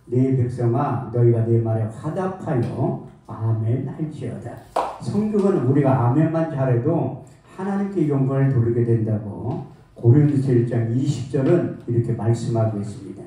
내 백성아 너희가 내 말에 화답하여 아멘 할지어다. 성경은 우리가 아멘만 잘해도 하나님께 영광을 돌리게 된다고 고린도서 1장 20절은 이렇게 말씀하고 있습니다.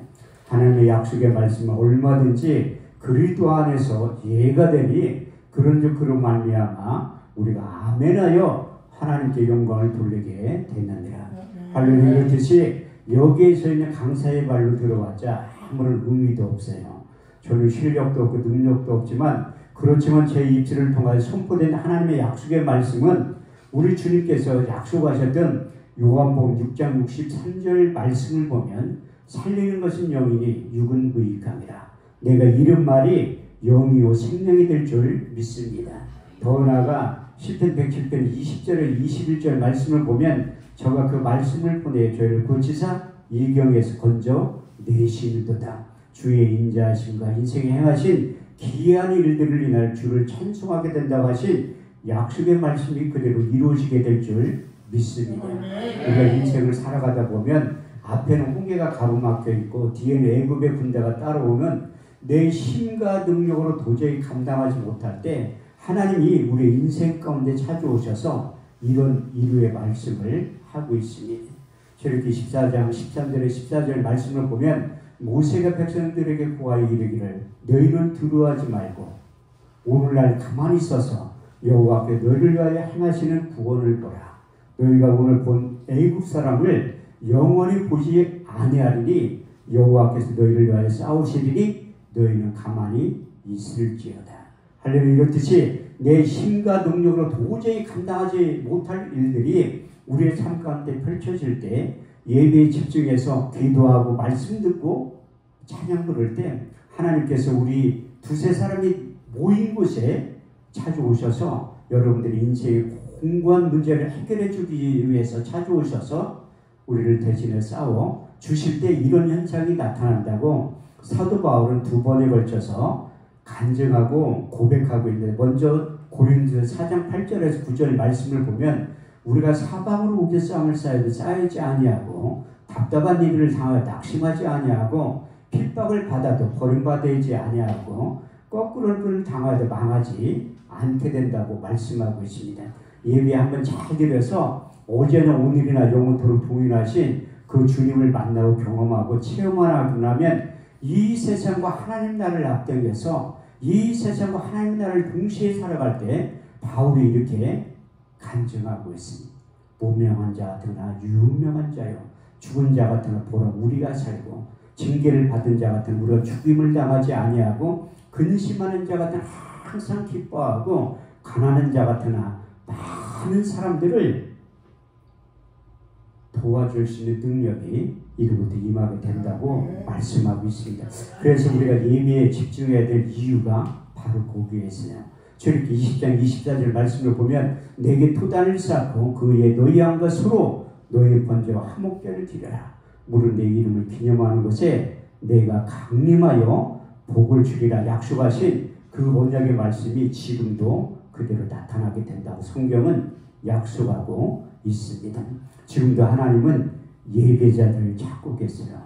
하나님의 약속의 말씀은 얼마든지 그리스도 안에서 예가 되니 그런즉 말미암아 우리가 아멘하여 하나님께 영광을 돌리게 됐느니라. 할렐루야. 이렇듯이 여기에서 있는 강사의 말로 들어왔자 아무런 의미도 없어요. 저는 실력도 없고 능력도 없지만 그렇지만 제 입술을 통하여 선포된 하나님의 약속의 말씀은 우리 주님께서 약속하셨던 요한복음 6장 63절 말씀을 보면 살리는 것은 영이니 육은 무익함이라. 내가 이런 말이 영이요 생명이 될 줄 믿습니다. 더 나아가 시편 107편 20절에 21절 말씀을 보면 저가 그 말씀을 보내 저희를 고치사 이경에서 건져 내시는도다. 주의 인자하심과 인생에 행하신 기이한 일들을 인할 주를 찬송하게 된다고 하신 약속의 말씀이 그대로 이루어지게 될 줄 믿습니다. 우리가 인생을 살아가다 보면 앞에는 홍해가 가로막혀 있고 뒤에는 애굽의 군대가 따라오면 내 힘과 능력으로 도저히 감당하지 못할 때 하나님이 우리의 인생 가운데 찾아오셔서 이런 이루의 말씀을 하고 있습니다. 출애굽기 14장 13절에 14절 말씀을 보면 모세가 백성들에게 고하여 이르기를 너희는 두려워하지 말고 오늘날 가만히 있어서 여호와께 너희를 위하여 행하시는 구원을 보라. 너희가 오늘 본 애굽 사람을 영원히 보지 아니하리니 여호와께서 너희를 위하여 싸우시리니 너희는 가만히 있을지어다. 할렐루야. 이렇듯이 내 힘과 능력으로 도저히 감당하지 못할 일들이 우리의 삶 가운데 펼쳐질 때 예배에 집중해서 기도하고 말씀 듣고 찬양 부를 때 하나님께서 우리 두세 사람이 모인 곳에 찾아오셔서 여러분들의 인생의 공고한 문제를 해결해 주기 위해서 찾아오셔서 우리를 대신해 싸워 주실 때 이런 현상이 나타난다고 사도 바울은 두 번에 걸쳐서 간증하고 고백하고 있는데, 먼저 고린도서 4장 8절에서 9절 말씀을 보면 우리가 사방으로 우겨 싸움을 쌓여도 쌓이지 아니하고 답답한 일을 당하여 낙심하지 아니하고 핍박을 받아도 버림받지 아니하고 거꾸로를 당하여도 망하지 않게 된다고 말씀하고 있습니다. 예배 한번 잘 드려서 어제나 오늘이나 영원토록 동일하신 그 주님을 만나고 경험하고 체험하고 나면 이 세상과 하나님 나라를 앞당겨서 이 세상과 하나님 나라를 동시에 살아갈 때 바울이 이렇게 간증하고 있습니다. 무명한 자 같으나 유명한 자요, 죽은 자 같으나 보라 우리가 살고, 징계를 받은 자 같으나 우리가 죽임을 당하지 아니하고, 근심하는 자 같으나 항상 기뻐하고, 가난한 자 같으나 많은 사람들을 도와줄 수 있는 능력이 이로부터 임하게 된다고 말씀하고 있습니다. 그래서 우리가 예배에 집중해야 될 이유가 바로 거기에 있어요. 출애굽기 20장 24절 말씀을 보면 내게 토단을 쌓고 그 위에 너희 양과 서로 너희 번제와 화목제를 드려라. 물은 내 이름을 기념하는 것에 내가 강림하여 복을 주리라 약속하신 그 언약의 말씀이 지금도 그대로 나타나게 된다고 성경은 약속하고 있습니다. 지금도 하나님은 예배자들을 찾고 계세요.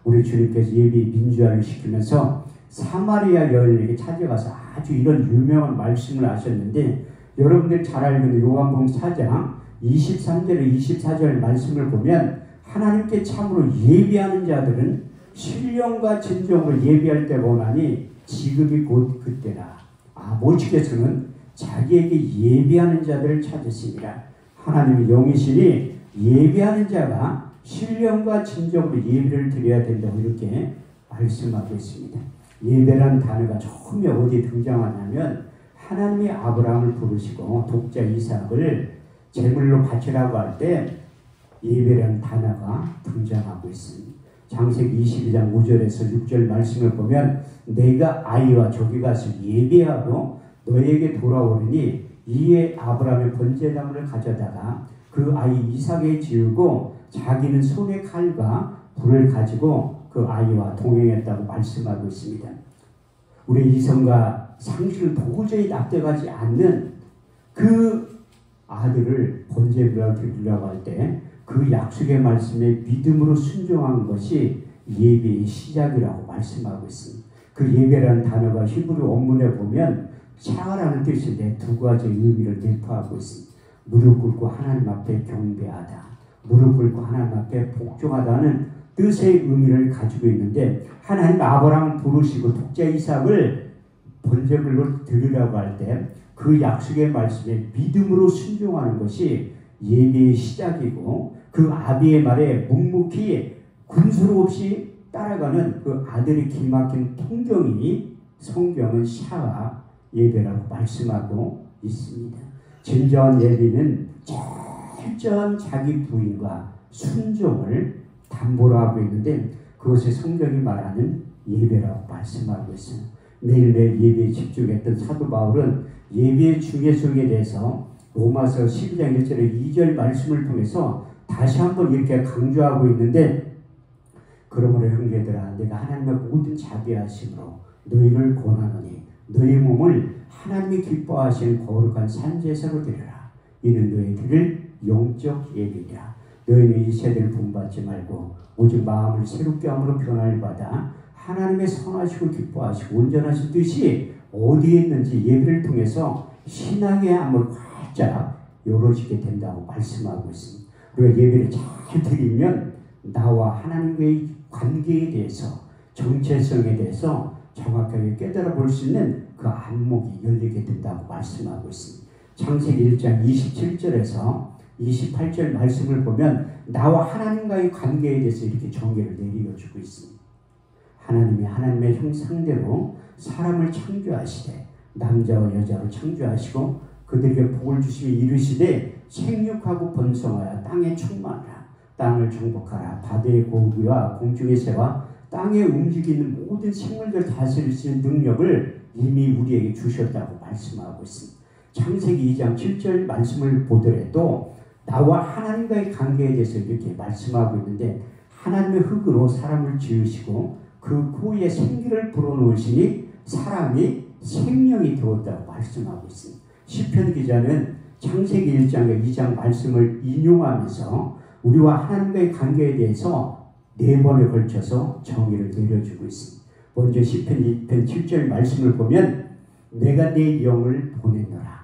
우리 주님께서 예배 민주화를 시키면서 사마리아 여인에게 찾아가서 아주 이런 유명한 말씀을 하셨는데, 여러분들 잘 알고 있는 요한복음 4장 23절에 24절 말씀을 보면 하나님께 참으로 예배하는 자들은 신령과 진정으로 예배할 때 보나니 지금이 곧 그때라. 아버지께서는 자기에게 예배하는 자들을 찾으시니라. 하나님의 영이시니 예배하는 자가 신령과 진정으로 예배를 드려야 된다고 이렇게 말씀하고 있습니다. 예배라는 단어가 처음에 어디에 등장하냐면 하나님이 아브라함을 부르시고 독자 이삭을 제물로 바치라고 할 때 예배라는 단어가 등장하고 있습니다. 창세기 22장 5절에서 6절 말씀을 보면 내가 아이와 저기 가서 예배하고 너에게 돌아오리니 이에 아브라함의 번제나무를 가져다가 그 아이 이삭에 지우고 자기는 손에 칼과 불을 가지고 그 아이와 동행했다고 말씀하고 있습니다. 우리 이성과 상식을 도저히 납득하지 않는 그 아들을 번제물로 드리려고 할 때 그 약속의 말씀에 믿음으로 순종한 것이 예배의 시작이라고 말씀하고 있습니다. 그 예배라는 단어가 히브리 원문에 보면 샤라는 뜻인데 두 가지 의미를 내포하고 있습니다. 무릎 꿇고 하나님 앞에 경배하다, 무릎 꿇고 하나님 앞에 복종하다는 뜻의 의미를 가지고 있는데, 하나님 아브라함을 부르시고 독자 이삭을 번제물로 드리라고 할 때 그 약속의 말씀에 믿음으로 순종하는 것이 예배의 시작이고, 그 아비의 말에 묵묵히 군수로 없이 따라가는 그 아들의 기막힌 통경이 성경은 샤와 예배라고 말씀하고 있습니다. 진정한 예배는 철저한 자기 부인과 순종을 담보로 하고 있는데, 그것이 성경이 말하는 예배라고 말씀하고 있어요. 매일매일 예배에 집중했던 사도 바울은 예배의 중요성에 대해서 로마서 12장 1절의 2절 말씀을 통해서 다시 한번 이렇게 강조하고 있는데, 그러므로 형제들아 내가 하나님의 모든 자비하심으로 너희를 권하노니 너희 몸을 하나님이 기뻐하시는 거룩한 산제사로 드려라. 이는 너희 드릴 영적 예배니라. 너희는 이 세대를 본받지 말고 오직 마음을 새롭게 함으로 변화를 받아 하나님의 선하시고 기뻐하시고 온전하신 뜻이 어디에 있는지 예배를 통해서 신앙의 암을 활짝 열어지게 된다고 말씀하고 있습니다. 우리가 예배를 잘 드리면 나와 하나님과의 관계에 대해서, 정체성에 대해서 정확하게 깨달아 볼 수 있는 그 안목이 열리게 된다고 말씀하고 있습니다. 창세기 1장 27절에서 28절 말씀을 보면 나와 하나님과의 관계에 대해서 이렇게 정의를 내려주고 있습니다. 하나님이 하나님의 형상대로 사람을 창조하시되 남자와 여자로 창조하시고 그들에게 복을 주시며 이르시되 생육하고 번성하여 땅에 충만하라. 땅을 정복하라. 바다의 고기와 공중의 새와 땅에 움직이는 모든 생물들 다스릴 수 있는 능력을 이미 우리에게 주셨다고 말씀하고 있습니다. 창세기 2장 7절 말씀을 보더라도 나와 하나님과의 관계에 대해서 이렇게 말씀하고 있는데, 하나님의 흙으로 사람을 지으시고 그 후에 생기를 불어넣으시니 사람이 생명이 되었다고 말씀하고 있습니다. 시편 기자는 창세기 1장과 2장 말씀을 인용하면서 우리와 하나님과의 관계에 대해서 4번에 걸쳐서 정의를 내려주고 있습니다. 먼저 시편 2편 7절 말씀을 보면 내가 내 영을 보내노라.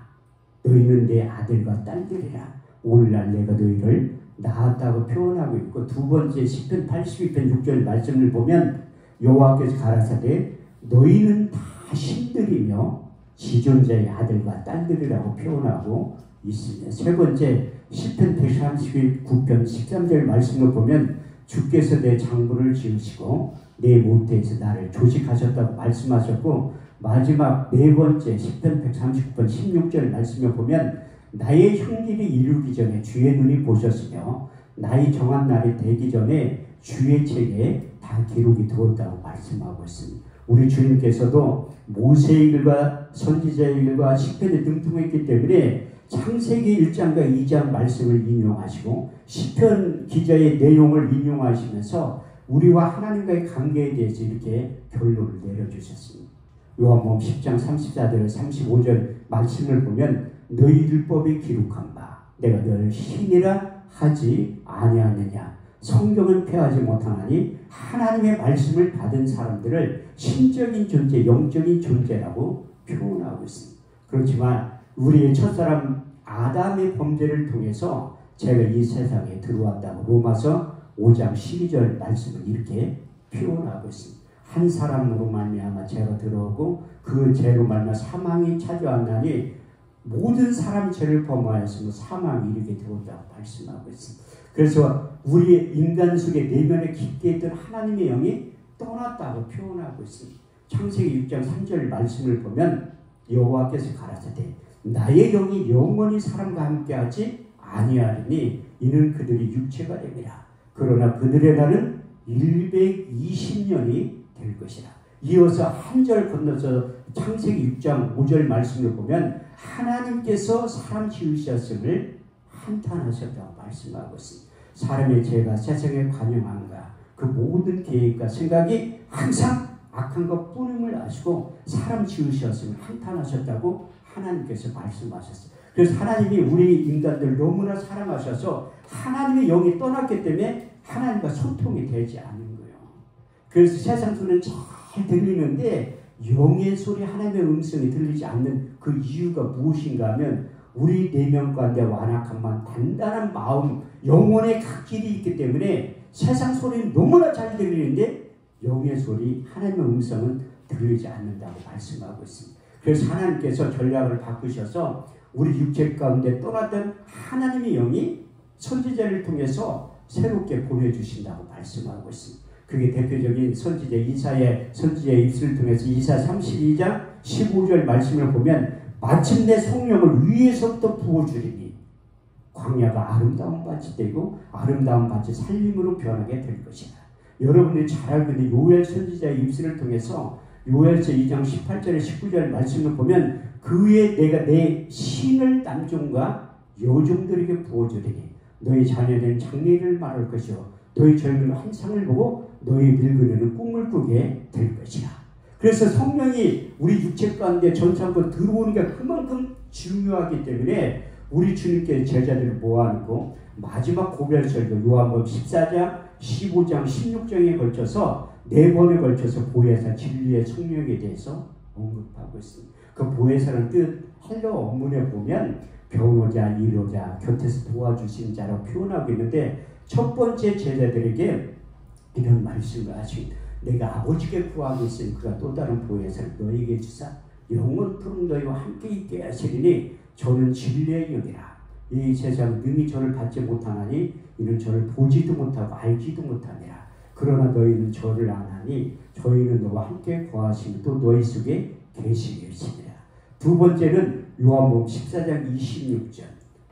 너희는 내 아들과 딸들이라. 오늘날 내가 너희를 낳았다고 표현하고 있고, 두 번째 시편 82편 6절 말씀을 보면 여호와께서 가라사대 너희는 다 신들이며 지존자의 아들과 딸들이라고 표현하고 있습니다. 세 번째 시편 139편 13절 말씀을 보면 주께서 내 장부를 지으시고 내 모태에서 나를 조직하셨다고 말씀하셨고, 마지막 네 번째 시편 139편 16절 말씀을 보면 나의 형길이 이루기 전에 주의 눈이 보셨으며 나의 정한 날이 되기 전에 주의 책에 다 기록이 되었다고 말씀하고 있습니다. 우리 주님께서도 모세의 일과 선지자의 일과 시편에 등통했기 때문에 창세기 1장과 2장 말씀을 인용하시고 시편 기자의 내용을 인용하시면서 우리와 하나님과의 관계에 대해서 이렇게 결론을 내려주셨습니다. 요한복음 10장 34절 35절 말씀을 보면 너희 율법에 기록한 바 내가 너를 신이라 하지 아니하느냐. 성경은 폐하지 못하나니 하나님의 말씀을 받은 사람들을 신적인 존재, 영적인 존재라고 표현하고 있습니다. 그렇지만 우리의 첫사람 아담의 범죄를 통해서 제가 이 세상에 들어왔다고 로마서 5장 12절 말씀을 이렇게 표현하고 있습니다. 한 사람으로 말미암아 죄가 들어오고 그 죄로 말미암아 사망이 찾아왔나니 모든 사람 죄를 범하였으며 사망이 이르게 되었다고 말씀하고 있습니다. 그래서 우리의 인간 속에 내면에 깊게 있던 하나님의 영이 떠났다고 표현하고 있습니다. 창세기 6장 3절 말씀을 보면 여호와께서 가라사대 나의 영이 영원히 사람과 함께하지 아니하리니 이는 그들이 육체가 됨이라. 그러나 그들의 날은 120년이 될 것이라. 이어서 한 절 건너서 창세기 6장 5절 말씀을 보면 하나님께서 사람 지으셨음을 한탄하셨다고 말씀하고 있습니다. 사람의 죄가 세상에 관영한가 그 모든 계획과 생각이 항상 악한 것 뿐임을 아시고 사람 지으셨음을 한탄하셨다고 하나님께서 말씀하셨어요. 그래서 하나님이 우리 인간들 너무나 사랑하셔서 하나님의 영이 떠났기 때문에 하나님과 소통이 되지 않은 거예요. 그래서 세상 속에는 잘 들리는데 영의 소리, 하나님의 음성이 들리지 않는 그 이유가 무엇인가 하면 우리 내면 가운데 완악함만 단단한 마음, 영혼의 갓길이 있기 때문에 세상 소리는 너무나 잘 들리는데 영의 소리, 하나님의 음성은 들리지 않는다고 말씀하고 있습니다. 그래서 하나님께서 전략을 바꾸셔서 우리 육체 가운데 떠났던 하나님의 영이 선지자를 통해서 새롭게 보내주신다고 말씀하고 있습니다. 그게 대표적인 선지자 이사의 선지자의 입술을 통해서 이사 32장 15절 말씀을 보면 마침내 성령을 위에서부터 부어주리니 광야가 아름다운 밭이 되고 아름다운 밭이 살림으로 변하게 될 것이다. 여러분들이 잘 알고 있는 요엘 선지자의 입술을 통해서 요엘서 2장 18절에 19절 말씀을 보면 그 위에 내가 내 신을 남종과 여종들에게 부어주리니 너희 자녀들은 장래를 말할 것이요 너희 젊은 환상을 보고 너희 늙은이는 꿈을 꾸게 될 것이야. 그래서 성령이 우리 육체 가운데 전차고 들어오는 게 그만큼 중요하기 때문에 우리 주님께 제자들을 모아놓고 마지막 고별설교 요한복음 14장, 15장, 16장에 걸쳐서 4번에 걸쳐서 보혜사 진리의 성령에 대해서 언급하고 있습니다. 그 보혜사라는 뜻 헬러 원문에 보면 변호자, 이로자, 곁에서 도와주신 자로 표현하고 있는데 첫 번째 제자들에게 이런 말씀을 하십니다. 내가 아버지께 구하고 있으니 그가 또 다른 보혜사를 너희에게 주사 영원토록 너희와 함께 있게 하시리니 저는 진리의 영이라. 이 세상 능히 저를 받지 못하나니 이는 저를 보지도 못하고 알지도 못하니라. 그러나 너희는 저를 아나니 저희는 너와 함께 거하시니 또 너희 속에 계시겠습니다. 두 번째는 요한복음 14장 26절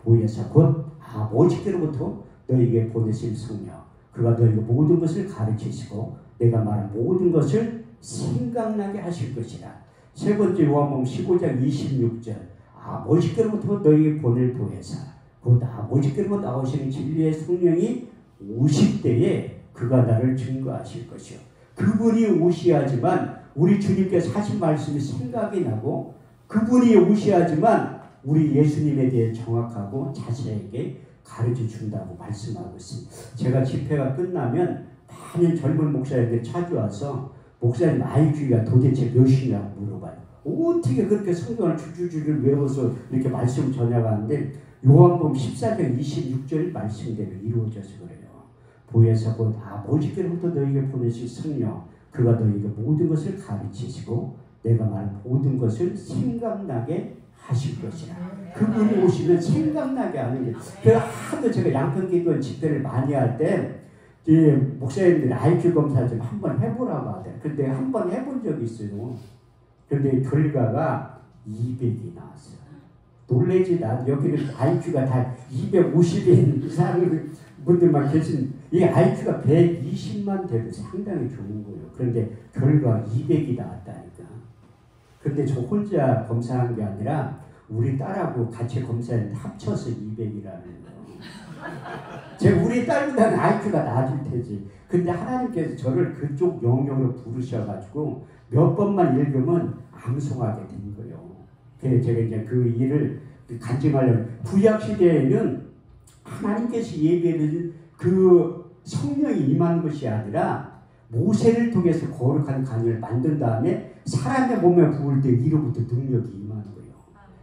보혜사 곧 아버지께로부터 너희에게 보내실 성령 그가 너희에게 모든 것을 가르치시고 내가 말한 모든 것을 생각나게 하실 것이라. 세 번째 요한복음 15장 26절 아버지께로부터 너희에게 보낼 보혜사 곧 아버지께로부터 나오시는 진리의 성령이 오실 때에 그가 나를 증거하실 것이요. 그분이 오셔야지만 우리 주님께서 하신 말씀이 생각이 나고 그분이 오셔야지만 우리 예수님에 대해 정확하고 자세하게 가르쳐 준다고 말씀하고 있습니다. 제가 집회가 끝나면 많은 젊은 목사님들이 찾아와서 목사님 IQ가 도대체 몇이냐고 물어봐요. 어떻게 그렇게 성경을 줄줄줄 외워서 이렇게 말씀 전해가는데 요한복음 14장 26절 말씀대로 이루어져서 그래요. 보혜사 곧 아버지께로부터 너희에게 보내실 성령 그가 너희에게 모든 것을 가르치시고 내가 말한 모든 것을 생각나게 하실 것이라. 그분이 오시면 생각나게 하는 게. 그래서 하도 제가 양평기도 집회를 많이 할 때 목사님들이 IQ 검사 좀 한번 해보라고 하더라고요. 근데 한번 해본 적이 있어요. 근데 결과가 200이 나왔어요. 놀래지 않아요. 여기는 IQ가 다 250인 이상 분들만 계신 이 IQ가 120만 돼도 상당히 좋은 거예요. 그런데 결과가 200이 나왔다니까. 근데 저 혼자 검사한 게 아니라 우리 딸하고 같이 검사했는데 합쳐서 200이라는 거예요. 우리 딸보다는 IQ가 낮을 테지. 근데 하나님께서 저를 그쪽 영역으로 부르셔가지고 몇 번만 읽으면 암송하게 된 거예요. 그래서 제가 이제 그 일을 간증하려면 구약시대에는 하나님께서 예배를 그 성령이 임한 것이 아니라 모세를 통해서 거룩한 간을 만든 다음에 사람의 몸에 부을 때 이로부터 능력이 임하는 거예요.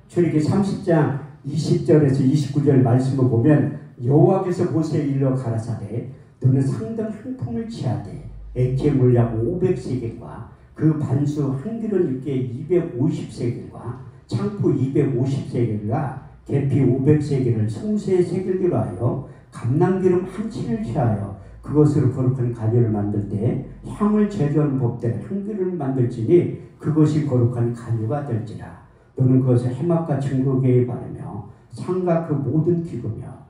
출애굽기 30장 20절에서 29절 말씀을 보면 여호와께서 모세에 일러 가라사대 너는 상등 한 통을 취하되 액체 물약 500세겔과 그 반수 한 그릇 입게 250세겔과 창포 250세겔과 계피 500세겔을 송수의 세겔기로 하여 감람기름 한 친을 취하여 그것으로 거룩한 가면을 만들 때 향을 제조하는 법대로 한 그릇을 만들지니 그것이 거룩한 간유가 될지라. 너는 그것을 해막과 증거계에 바르며 상과 그 모든 기구며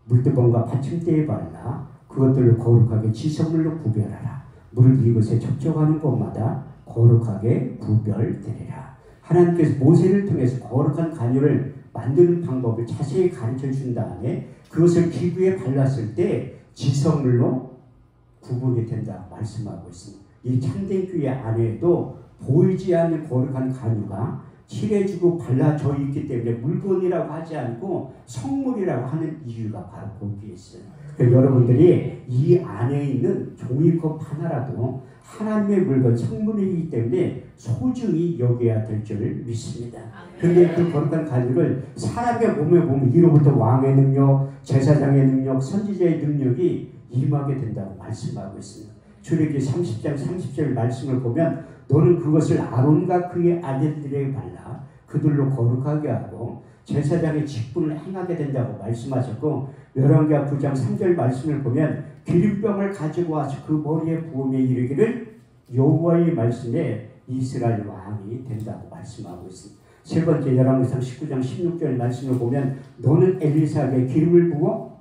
물두번과 받침대에 바르라. 그것들을 거룩하게 지성물로 구별하라. 물을 이것에 접촉하는 곳마다 거룩하게 구별되리라. 하나님께서 모세를 통해서 거룩한 간유를 만드는 방법을 자세히 가르쳐 준 다음에 그것을 기구에 발랐을 때 지성물로 구분이 된다고 말씀하고 있습니다. 이 참된 교회 안에도 보이지 않는 거룩한 간유가 칠해주고 발라져 있기 때문에 물건이라고 하지 않고 성물이라고 하는 이유가 바로 거기에 있어요. 여러분들이 이 안에 있는 종이컵 하나라도 하나님의 물건 성분이기 때문에 소중히 여겨야 될 줄 믿습니다. 그런데 그 거룩한 간유를 사람의 몸에 보면 이로부터 왕의 능력, 제사장의 능력, 선지자의 능력이 임하게 된다고 말씀하고 있습니다. 출애굽기 30장 30절 말씀을 보면 너는 그것을 아론과 그의 아들들에게 발라 그들로 거룩하게 하고 제사장의 직분을 행하게 된다고 말씀하셨고, 열왕기하 9장 3절 말씀을 보면 기름병을 가지고 와서 그 머리에 부으며 이르기를 여호와의 말씀에 이스라엘 왕이 된다고 말씀하고 있습니다. 세 번째 열왕기상 19장 16절 말씀을 보면 너는 엘리사에게 기름을 부어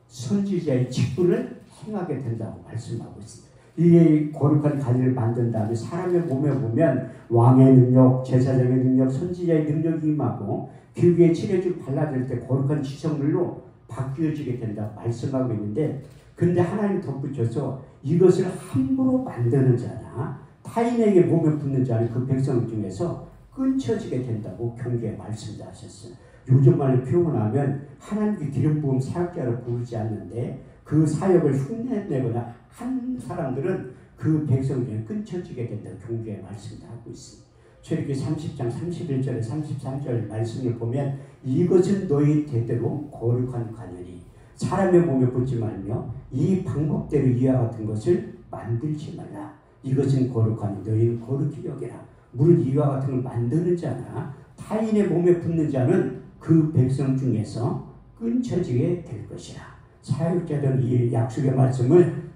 선지자의 직분을 행하게 된다고 말씀하고 있습니다. 이 거룩한 간유를 만든 다음에 사람의 몸에 보면 왕의 능력, 제사장의 능력, 선지자의 능력이 임하고 기후에 칠해줄 발라질 때 거룩한 지성물로 바뀌어지게 된다고 말씀하고 있는데, 근데 하나님 덧붙여서 이것을 함부로 만드는 자나 타인에게 몸에 붙는 자는 그 백성 중에서 끊쳐지게 된다고 경계에 말씀도 하셨어요. 요즘 말로 표현하면 하나님께 기름 부음 사역자로 부르지 않는데 그 사역을 흉내내거나 한 사람들은 그 백성 중에 끊쳐지게 된다고 경계에 말씀도 하고 있습니다. 출애굽기 30장 31절에 33절 말씀을 보면 이것은 너희 대대로 거룩한 관연이 사람의 몸에 붙지 말며 이 방법대로 이와 같은 것을 만들지 말라. 이것은 거룩하니 너희는 거룩히 여기라. 무릇 이와 같은 걸 만드는 자나 타인의 몸에 붙는 자는 그 백성 중에서 끊쳐지게 될 것이라. 사역자들은 이 약속의 말씀을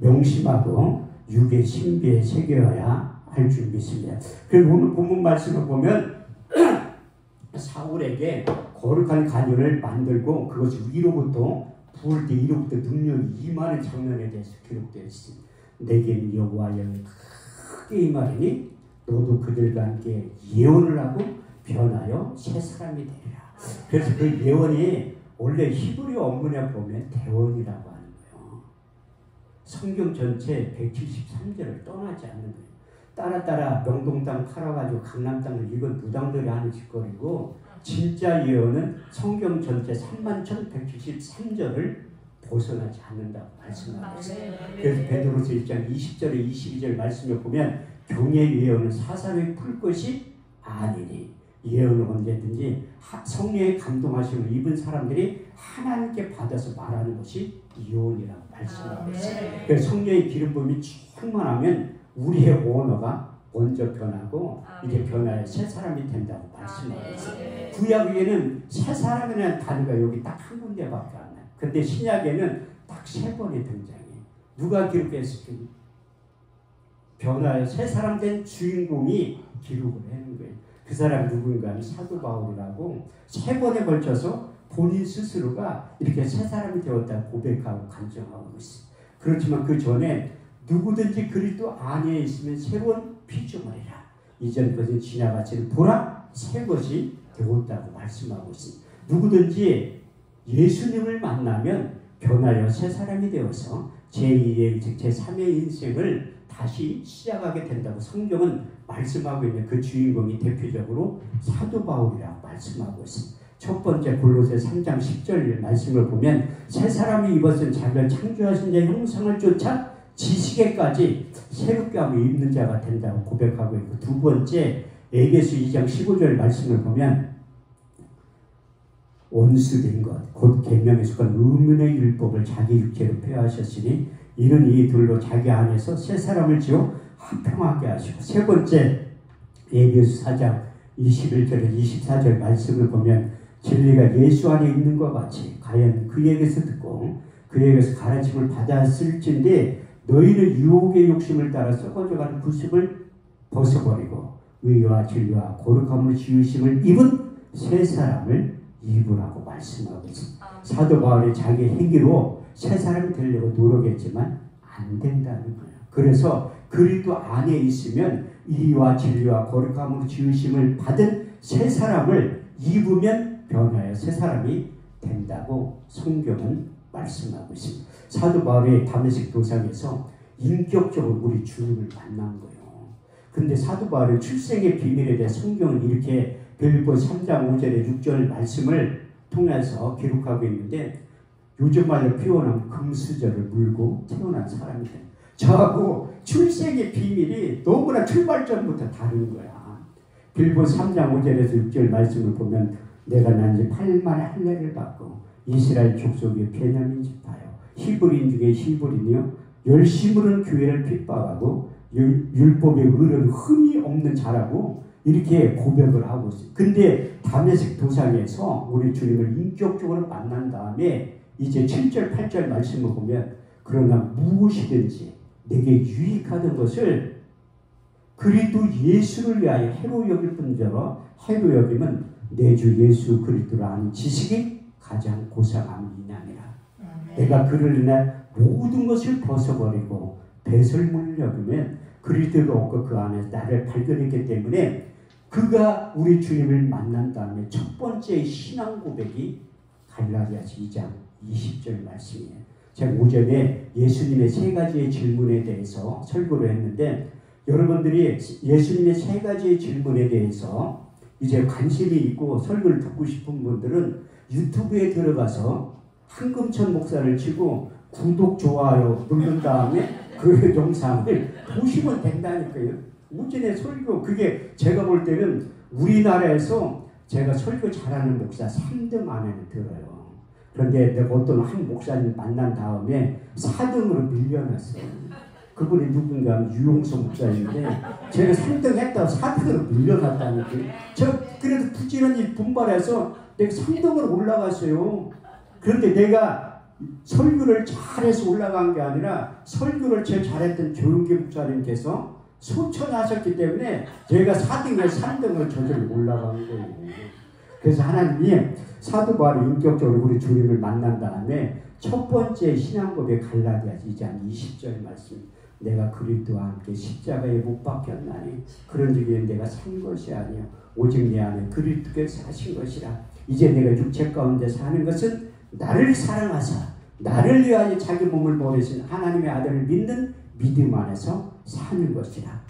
명심하고 육의 신비에 새겨야 할 줄 믿습니다. 그리고 오늘 본문 말씀을 보면 사울에게 거룩한 간유를 만들고 그것이 위로부터 부을 때 이로부터 능력이 임하는 장면에 대해서 기록되어 있습니다. 내게는 여호와의 크게 임하리니 너도 그들과 함께 예언을 하고 변하여 새 사람이 되리라. 그래서 그 예언이 원래 히브리 원문에 보면 대원이라고 하는 거예요. 성경 전체 173절을 떠나지 않는 거예요. 따라 명동 땅 팔아가지고 강남 땅을 이건 무당들이 하는 짓거리고, 진짜 예언은 성경 전체 31,173절을 벗어나지 않는다고 말씀하고 있어요. 그래서 베드로서 1장 20절에 22절 말씀을 보면 경의 예언은 사사로이 풀 것이 아니니, 예언은 언제든지 성령의 감동하심을 입은 사람들이 하나님께 받아서 말하는 것이 예언이라고 말씀하고 있어요. 그래서 성령의 기름 부음이 충만하면 우리의 언어가 먼저 변하고 이게 변화해 새 사람이 된다고 말씀하고 있어요. 구약에는 새 사람이라는 단어가 여기 딱 한 군데밖에 안 나요. 근데 신약에는 딱 3번이 등장해요. 누가 기록했을까? 변화해 새 사람 된 주인공이 기록을 하는 거예요. 그 사람 누군가 하면 사도 바울이라고 3번에 걸쳐서 본인 스스로가 이렇게 새 사람이 되었다고 고백하고 간증하고 있어요. 그렇지만 그 전에 누구든지 그리스도 안에 있으면 새로운 피조물이라. 이전 것은 지나갔으니 보라 새 것이 되었다고 말씀하고 있습니다. 누구든지 예수님을 만나면 변하여 새 사람이 되어서 제2의 즉 제3의 인생을 다시 시작하게 된다고 성경은 말씀하고 있는 그 주인공이 대표적으로 사도 바울이라고 말씀하고 있습니다. 첫 번째 골로새 3장 10절 말씀을 보면 새 사람이 입었은 자기를 창조하신 자의 형상을 쫓아 지식에까지 새롭게 하며 입는 자가 된다고 고백하고 있고, 두 번째 에베소 2장 15절 말씀을 보면 원수된 것 곧 계명에 속한 의문의 율법을 자기 육체로 폐하셨으니 이는 이 둘로 자기 안에서 새 사람을 지어 화평하게 하시고, 세 번째 에베소 4장 21절에 24절 말씀을 보면 진리가 예수 안에 있는 것 같이 과연 그에게서 듣고 그에게서 가르침을 받았을진데 너희는 유혹의 욕심을 따라 썩어져가는 구습을 벗어버리고 의와 진리와 거룩함으로 지으심을 입은 새 사람을 입으라고 말씀하고 있습니다. 사도 바울이 자기 행위로 새 사람이 되려고 노력했지만 안 된다는 거예요. 그래서 그리스도 안에 있으면 의와 진리와 거룩함으로 지으심을 받은 새 사람을 입으면 변화해 새 사람이 된다고 성경은 말씀하고 있습니다. 사도 바울이 다메섹 도상에서 인격적으로 우리 주님을 만난 거예요. 근데 사도 바울의 출생의 비밀에 대해 성경은 이렇게 빌립보 3장 5절에 6절 말씀을 통해서 기록하고 있는데, 요즘 말로 표현하면 금수저를 물고 태어난 사람이다. 저하고 출생의 비밀이 너무나 출발점부터 다른 거야. 빌보 3장 5절에서 6절 말씀을 보면 내가 난 지 8만의 할례를 받고 이스라엘 족속의 베냐민 지파요. 히브리인 중에 히브리인이요. 열심으로는 교회를 핍박하고 율법의 의를 흠이 없는 자라고 이렇게 고백을 하고 있어요. 근데 다메섹 도상에서 우리 주님을 인격적으로 만난 다음에 이제 7절 8절 말씀을 보면 그러나 무엇이든지 내게 유익하던 것을 그리스도 예수를 위하여 해로 여길 뿐더러 해로 여김은 내 주 예수 그리스도를 아는 지식이 가장 고상함을 인하니라. 내가 그를 인해 모든 것을 벗어버리고 배설물을 여기면 그리스도가 없고 그 안에 나를 발견했기 때문에 그가 우리 주님을 만난 다음에 첫 번째 신앙 고백이 갈라디아서 2장 20절 말씀이에요. 제가 오전에 예수님의 세 가지의 질문에 대해서 설교를 했는데 여러분들이 예수님의 세 가지의 질문에 대해서 이제 관심이 있고 설교를 듣고 싶은 분들은 유튜브에 들어가서 한금천 목사를 치고 구독, 좋아요 누른 다음에 그 영상을 보시면 된다니까요. 오전에 설교, 그게 제가 볼 때는 우리나라에서 제가 설교 잘하는 목사 3등 안에는 들어요. 그런데 내가 어떤 한 목사님 만난 다음에 4등으로 밀려났어요. 그분이 누군가 하면 유용서 목사인데 제가 3등 했다고 4등으로 밀려났다는 게 제가 그래도 부지런히 분발해서 내가 3등으로 올라갔어요. 그런데 내가 설교를 잘해서 올라간 게 아니라 설교를 제일 잘했던 조용기 목사님께서 소천하셨기 때문에 제가 4등에서 3등을 저절로 올라간 거예요. 그래서 하나님이 사도 바울이 인격적으로 우리 주님을 만난 다음에 첫 번째 신앙 고백 갈라디아서 2장 20절 말씀. 내가 그리스도와 함께 십자가에 못 박혔나니 그런즉 내가 산 것이 아니요 오직 내 안에 그리스도께서 사신 것이라. 이제 내가 육체 가운데 사는 것은 나를 사랑하사 나를 위하여 자기 몸을 버리신 하나님의 아들을 믿는 믿음 안에서 사는 것이라.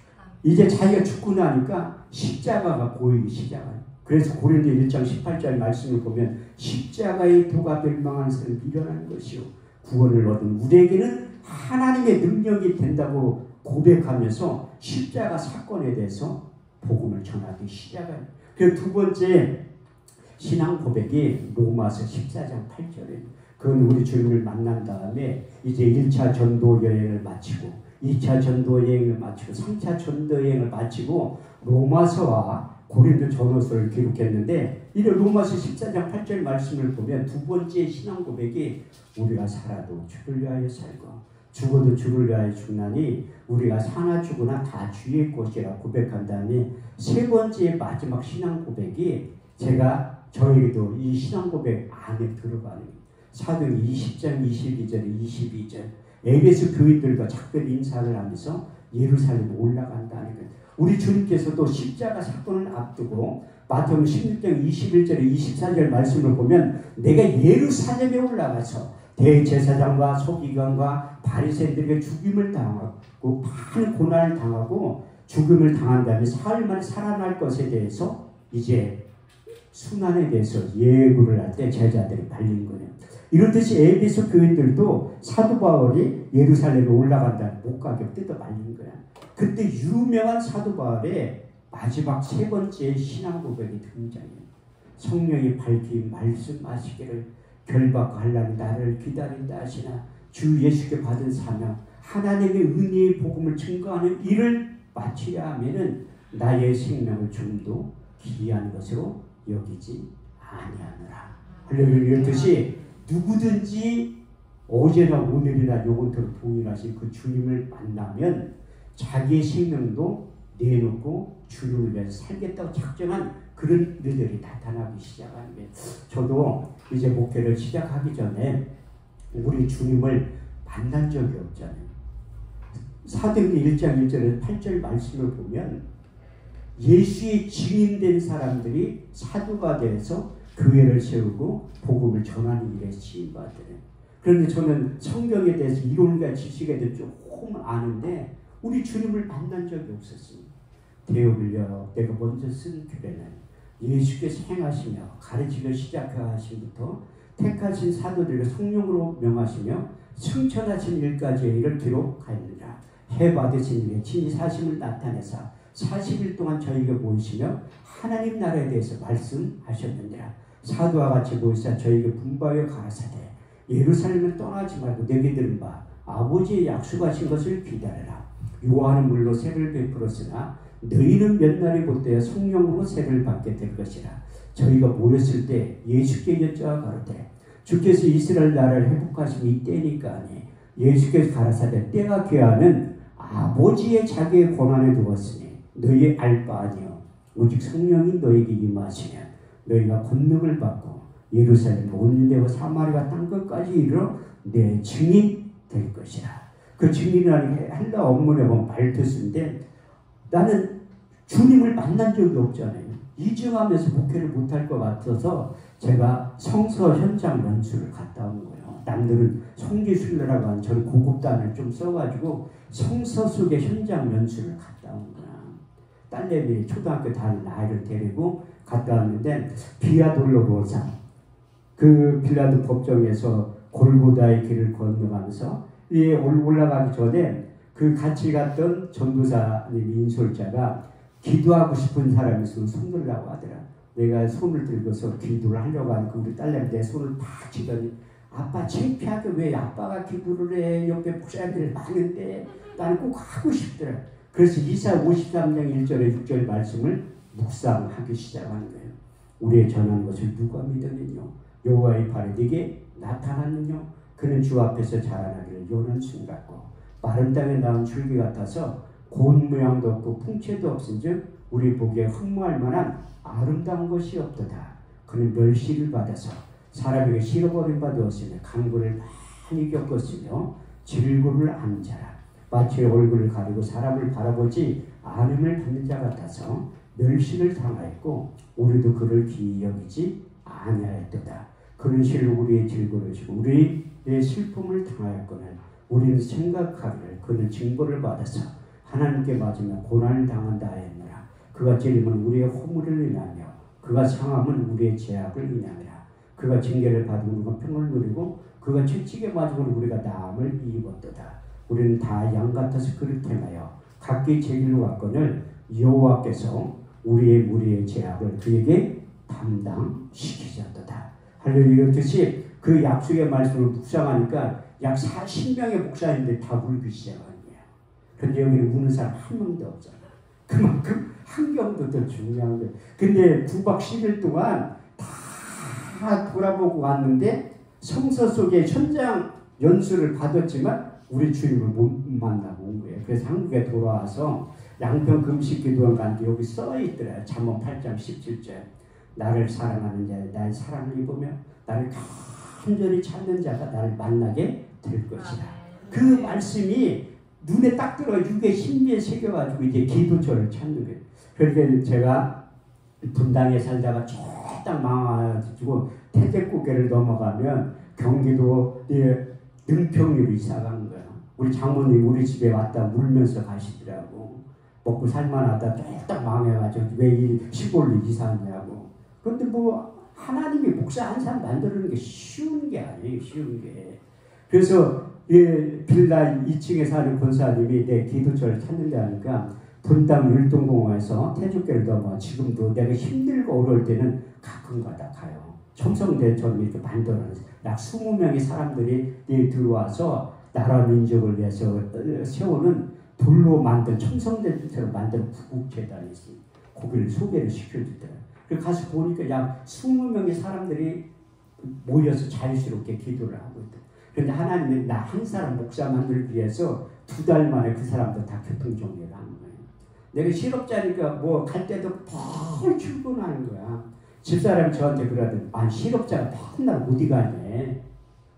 이제 자기가 죽고 나니까 십자가가 보이기 시작해요. 그래서 고린도 1장 18절 말씀을 보면 십자가의 도가 멸망하는 사람이 일어나는 것이요 구원을 얻은 우리에게는 하나님의 능력이 된다고 고백하면서 십자가 사건에 대해서 복음을 전하기 시작해요. 그 두 번째 신앙 고백이 로마서 14장 8절에 그건 우리 주님을 만난 다음에 이제 1차 전도 여행을 마치고 2차 전도 여행을 마치고 3차 전도 여행을 마치고 로마서와 고린도 전후서를 기록했는데 이 로마서 14장 8절 말씀을 보면 두 번째 신앙 고백이 우리가 살아도 주를 위하여 살고 죽어도 주를 위하여 죽나니 우리가 사나 죽으나 다 주의 것이라 고백한 다음에 세 번째 마지막 신앙 고백이 제가 저에게도 이 신앙 고백 안에 들어가는 사도행전 20장 22절에 22절 에베소 교인들과 작별 인사를 하면서 예루살렘에 올라간다는 거예요. 우리 주님께서도 십자가 사건을 앞두고 마태복음 16장 21절에 24절 말씀을 보면 내가 예루살렘에 올라가서 대제사장과 서기관과 바리새인들에게 죽임을 당하고 많은 고난을 당하고 죽임을 당한 다음에 사흘 만에 살아날 것에 대해서 이제 순환에 대해서 예고를 할 때 제자들이 발린 거예요. 이렇듯이 에베소 교인들도 사도 바울이 예루살렘에 올라간다는 못 가게 뜯어 말린 거야. 그때 유명한 사도 바울의 마지막 세 번째 신앙 고백이 등장해요. 성령이 밝히 말씀하시기를 결박과 환난이 나를 기다린다 하시나 주 예수께 받은 사명 하나님의 은혜의 복음을 증거하는 일을 마치려 하면은 나의 생명을 좀도 귀한 것으로 여기지 아니하노라. 할렐루야. 이렇듯이 누구든지 어제나 오늘이나 영원토록 동일하신 그 주님을 만나면 자기의 생명도 내놓고 주님을 위해서 살겠다고 작정한 그런 일들이 나타나기 시작하는 게 저도 이제 목회를 시작하기 전에 우리 주님을 만난 적이 없잖아요. 사도행전 1장 1절에서 8절 말씀을 보면 예수의 증인된 사람들이 사도가 돼서 교회를 세우고 복음을 전하는 일에 쓰임받더래요. 그런데 저는 성경에 대해서 이론과 지식에 대해서 조금 아는데 우리 주님을 만난 적이 없었습니다. 대업을 열어 내가 먼저 쓴 규례는 예수께서 행하시며 가르치기 시작하심부터 택하신 사도들을 성령으로 명하시며 승천하신 일까지의 일을 기록하였느니라. 해 받으신 일에 친히 사심을 나타내사 40일 동안 저희에게 보이시며 하나님 나라에 대해서 말씀하셨느니라. 사도와 같이 보이사 저희에게 분부하여 가라사대 예루살렘을 떠나지 말고 내게 들은 바 아버지의 약속하신 것을 기다려라. 요한은 물로 세를 베풀었으나 너희는 몇 날이 곧되어 성령으로 세를 받게 될 것이라. 저희가 모였을 때 예수께 여쭤아 가로되 주께서 이스라엘 나라를 회복하심이 이때니까 하니 예수께서 가라사대 때가 귀하는 아버지의 자기의 권한에 두었으니 너희 알 바 아니요 오직 성령이 너에게 임하시면 너희가 권능을 받고 예루살렘 온 유대와 사마리아 땅끝까지 이르러 내 증인 될 것이라. 그 증인이라는 게 헬라 원문에 보면 말투스인데 나는 주님을 만난 적이 없잖아요. 이증하면서 목회를 못할 것 같아서 제가 성서 현장 연수를 갔다 온 거예요. 남들은 성지순례라고 하는 저는 고급 단어를 좀 써가지고 성서 속의 현장 연수를 갔다 온 거야. 딸내미 초등학교 다니는 아이를 데리고 갔다 왔는데 비아돌로보사 그 빌라도 법정에서 골고다의 길을 건너가면서 올라가기 전에 그 같이 갔던 전도사님 인솔자가 기도하고 싶은 사람이 있으면 손 들라고 하더라. 내가 손을 들고서 기도를 하려고 하니까 우리 딸내미 내 손을 팍 치더니 아빠 창피하게 왜 아빠가 기도를 해. 옆에 목사님들 많은데 나는 꼭 하고 싶더라. 그래서 이사 53장 1절에 6절 말씀을 묵상하기 시작하는 거예요. 우리의 전하는 것을 누가 믿으느뇨. 여호와의 발에 네게 나타났느뇨. 그는 주 앞에서 자라나기를 요는 순 같고 마른 땅에 나온 줄기 같아서 고운 모양도 없고 풍채도 없은즉 우리 보기에 흠모할 만한 아름다운 것이 없도다. 그는 멸시를 받아서 사람에게 실어버린 바 되었으며 강구를 많이 겪었으며 질구를 안 자라. 마치 얼굴을 가리고 사람을 바라보지 않음을 받는 자 같아서 멸시를 당하였고 우리도 그를 기이 여기지 아니하였도다. 그는 실로 우리의 질고를 지고 우리의 슬픔을 당하였거늘 우리는 생각하기를 그는 징벌을 받아서 하나님께 맞으며 고난을 당한다 하였노라. 그가 찔림은 우리의 허물을 인하며 그가 상함은 우리의 죄악을 인하니라. 그가 징계를 받은 우리가 평을 누리고 그가 채찍에 맞은 우리가 나음을 입었도다. 우리는 다 양 같아서 그를 행하여 각기 제 길로 갔거늘 여호와께서 우리의 무리의 죄악을 그에게 담당시키셨도다. 할렐루야. 이렇듯이 그 약속의 말씀을 묵상하니까 약 40명의 목사님들이 다 울기 시작하는 거예요. 근데 여기는 우는 사람 한 명도 없잖아. 그만큼 환경도 더 중요한 거예요. 근데 9박 10일 동안 다 돌아보고 왔는데 성서 속에 현장 연수를 받았지만 우리 주님을 못 만나고 온 거예요. 그래서 한국에 돌아와서 양평 금식 기도원 갔는데 여기 써 있더래요. 잠언 8장 17절. 나를 사랑하는 자, 나의 사랑을 입으며 나를 간절히 찾는 자가 나를 만나게 될 것이다. 그 말씀이 눈에 딱 들어 육의 심리에 새겨가지고 이제 기도처를 찾는 거예요. 그러니까 제가 분당에 살다가 쫙 망해가지고 태백고개를 넘어가면 경기도 능평리로 이사 간 거야. 우리 장모님 우리 집에 왔다 울면서 가시더라고. 먹고 살만하다 쫙 망해가지고 왜 이 시골로 이사하냐고. 그런데 뭐 하나님이 목사 한 사람 만드는 게 쉬운 게 아니에요. 쉬운 게. 그래서 빌라 2층에 사는 권사님이 내 기도처를 찾는다 하니까 분당 율동공원에서 태조교를 넘어 지금도 내가 힘들고 어려울 때는 가끔가다 가요. 첨성대처럼 이렇게 만들어서 약 20명의 사람들이 들어와서 나라 민족을 위해서 세우는 돌로 만든 첨성대처럼 만든 부국재단이 있습니다. 거기를 소개를 시켜주더라고요. 그래서 가서 보니까 약 20명의 사람들이 모여서 자유스럽게 기도를 하고 있다. 그런데 하나님은 나 한 사람 목사 만들기 위해서 2달 만에 그 사람들 다 교통정리를 하는 거예요. 내가 실업자니까 뭐 갈 때도 펄 출근하는 거야. 집사람이 저한테 그러더니 실업자가 맨날 어디 가냐.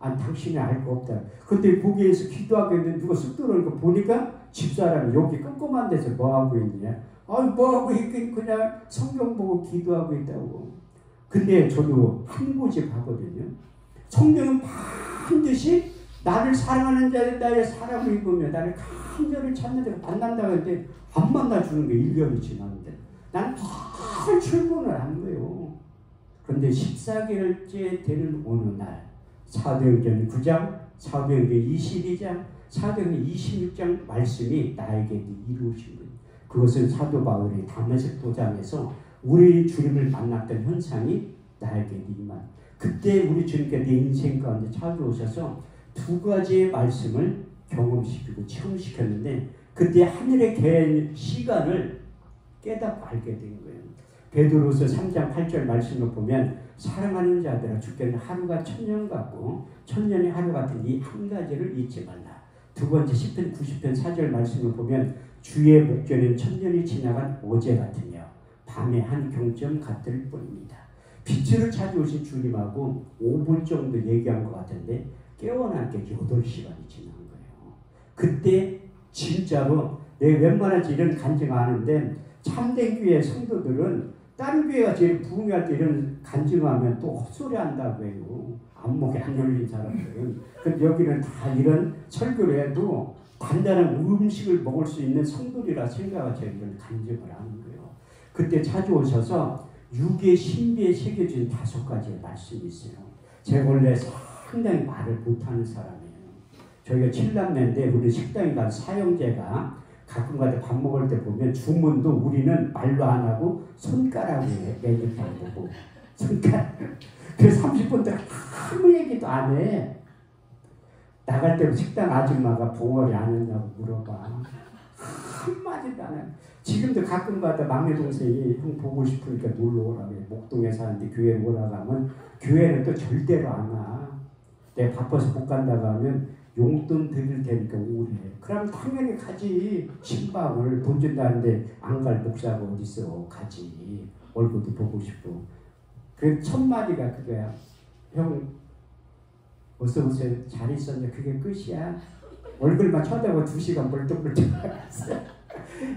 당신이 알 거 없다. 근데 거기에서 기도하고 있는데 누가 쑥 들어오는 거 보니까 집사람이 여기 꼼꼼한 데서 뭐 하고 있느냐. 뭐 하고 있긴 그냥 성경 보고 기도하고 있다고. 근데 저도 한 고집 하거든요. 성경은 반드시 나를 사랑하는 자를 나의 사랑을 입으며 나를 간절히 찾는 자를 만난다고 했는데 안 만나주는 게 1년이 지났는데 나는 다 출근을 한 거예요. 그런데 14개월째 되는 어느 날 사도행전 9장, 사도행전 22장, 사도행전 26장 말씀이 나에게 이루어진 거예요. 그것은 사도 바울이 다메섹 도장에서 우리 주님을 만났던 현상이 나에게 임한. 그때 우리 주님께 내 인생 가운데 찾아오셔서 두 가지의 말씀을 경험시키고 체험시켰는데 그때 하늘의 개인 시간을 깨닫고 알게 된 거예요. 베드로서 3장 8절 말씀을 보면 사랑하는 자들아 주께는 하루가 천년 같고 천년이 하루 같은 이 한 가지를 잊지 말라. 두 번째 시편 90편 4절 말씀을 보면 주의 목전엔 천년이 지나간 어제 같으며 밤의 한 경점 같을 뿐입니다. 빛을 찾아오신 주님하고 5분 정도 얘기한 것 같은데 깨어난 게 8시간이 지난 거예요. 그때 진짜로 내가 웬만하지 이런 간증 안 하는데 참된 교회 성도들은 다른 교회가 제일 부흥할 때 이런 간증하면 또 헛소리 한다고 해요. 안목이 안 열린 사람들은. 근데 여기는 다 이런 설교를 해도 단단한 음식을 먹을 수 있는 성도리라 생각하셔서 이런 간증을 하는 거예요. 그때 찾아오셔서 육의 신비에 새겨진 5가지의 말씀이 있어요. 제가 원래 상당히 말을 못하는 사람이에요. 저희가 7남매인데 우리 식당에 간 사형제가 가끔가다 밥 먹을 때 보면 주문도 우리는 말로 안 하고 손가락으로 해. 메뉴판 보고 손가락. 그래서 30분 동안 아무 얘기도 안 해. 나갈 때 식당 아줌마가 봉어리 안 했냐고 물어봐. 한마디도 안 해. 지금도 가끔가다 막내 동생이 형 보고 싶으니까 놀러 오라고 해. 목동에 사는데 교회 오라고 하면 교회는 또 절대로 안 와. 내가 바빠서 못 간다고 하면 용돈 드릴 테니까 오래. 그럼 당연히 가지. 신방을 돈 준다는데 안 갈 목사가 어딨어. 가지. 얼굴도 보고 싶고. 그 첫 마디가 그거야. 형 어서 오세요. 잘 있었냐. 그게 끝이야. 얼굴만 쳐다보고 2시간 벌떡벌떡 하겠어.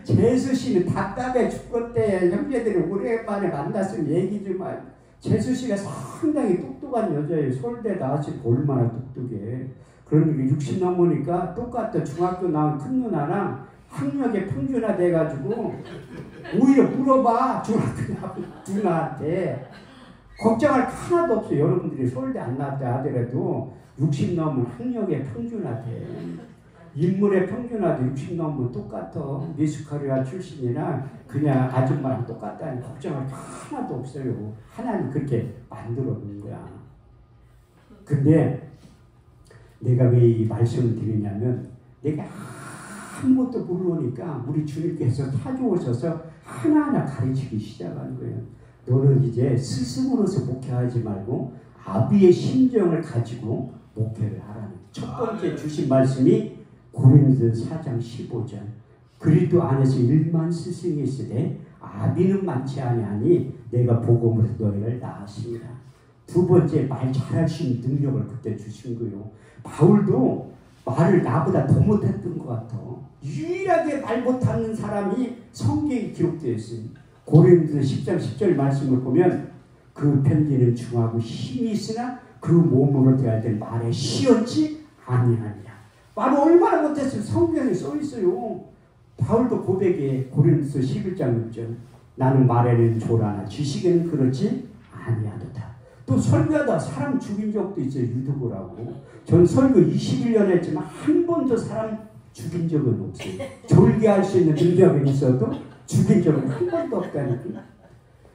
재수 씨는 답답해 죽겠대. 형제들이 오랜만에 만났으면 얘기 좀 하. 재수 씨가 상당히 똑똑한 여자예요. 서울대 나왔으니까 얼마나 똑똑해. 그러니까 60 넘으니까 똑같아. 중학교 나온 큰 누나랑 학력에 평준화 돼가지고 오히려 물어봐. 중학교 나온 누나한테. 걱정할 거 하나도 없어. 여러분들이 서울대 안 나왔다 하더라도 60 넘으면 학력에 평준화 돼. 인물의 평균화도 60 넘으면 똑같아. 미스코리아 출신이나 그냥 아줌마랑 똑같다니 걱정할 거 하나도 없어요. 하나님 그렇게 만들어 놓은 거야. 근데 내가 왜 이 말씀을 드리냐면 내가 아무것도 모르니까 우리 주님께서 찾아오셔서 하나하나 가르치기 시작한 거예요. 너는 이제 스승으로서 목회하지 말고 아비의 심정을 가지고 목회를 하라는 첫 번째 주신 말씀이 고린도서 4장 15절. 그리스도 안에서 1만 스승이 있으되 아비는 많지 아니하니 내가 복음으로 너희를 낳았습니다. 두 번째 말 잘할 수 있는 능력을 그때 주신 거예요. 바울도 말을 나보다 더 못했던 것 같아. 유일하게 말 못하는 사람이 성경에 기록되어 있어요. 고린도서 10장 10절 말씀을 보면 그 편지는 중하고 힘이 있으나 그 몸으로 대할 때 말에 시원치 아니하니라. 말을 얼마나 못했어요. 성경에 써있어요. 바울도 고백에 고린도서 11장 6절 나는 말에는 조라나 지식에는 그렇지 아니하도다. 또 설교하다 사람 죽인 적도 있어요. 유두부라고. 전 설교 21년 했지만 한 번도 사람 죽인 적은 없어요. 졸게 할 수 있는 능력은 있어도 죽인 적은 한 번도 없다니까.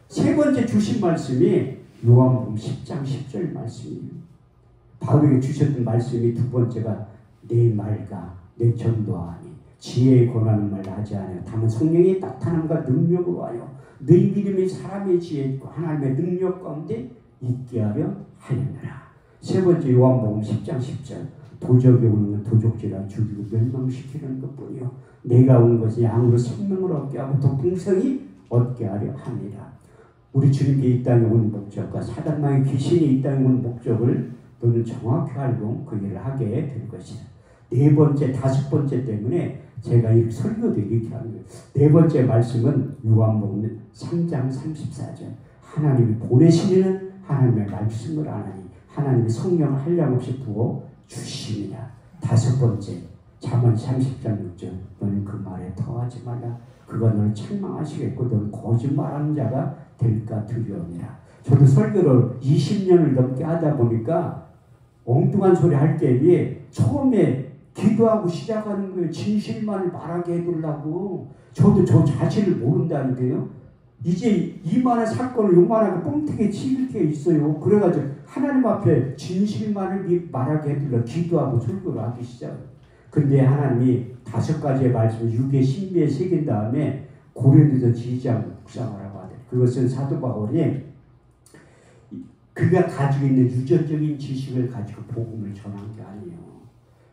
세 번째 주신 말씀이 요한복음 10장 10절 말씀이에요. 바울에게 주셨던 말씀이 두 번째가 내 말과 내 전도하니 지혜의 권하는 말 하지 않아요. 다만 성령의 나타남과 능력으로 하여 너희 믿음이 사람의 지혜 있고 하나님의 능력 가운데 있게 하려 하였느라. 세 번째 요한복음 10장 10절 도적이 오는 건 도적질하 죽이고 멸망시키는 것뿐이요 내가 온 것이 양으로 생명을 얻게 하고 또 풍성히 얻게 하려 함이라. 우리 주님께 이 땅에 온 목적과 사단마의 귀신이 이 땅에 온 목적을 너는 정확히 알고 그 일을 하게 될 것이다. 네 번째, 다섯 번째 때문에 제가 이 설교도 이렇게 하는 거예요. 네 번째 말씀은 요한복음 3장 34절 하나님이 보내시는 하나님의 말씀을 안 하니 하나님이 성령을 한량없이 부어 주십니다. 다섯 번째 잠언 30장 6절 너는 그 말에 더하지 말라. 그가 너를 책망하시겠고 너는 거짓말하는 자가 될까 두려움이라. 저도 설교를 20년을 넘게 하다 보니까 엉뚱한 소리 할 때에 처음에 기도하고 시작하는 거예요. 진실만을 말하게 해두려고. 저도 저 자신을 모른다는 게요. 이제 이만한 사건을 요만하게 뻥튀기 치일 게 있어요. 그래가지고 하나님 앞에 진실만을 말하게 해두려고 기도하고 설교를 하기 시작해요. 근데 하나님이 5가지의 말씀 6의 신비에 새긴 다음에 고린도서 2장 묵상을 하고 하더래요. 그것은 사도 바울이 그가 가지고 있는 유전적인 지식을 가지고 복음을 전한 게 아니에요.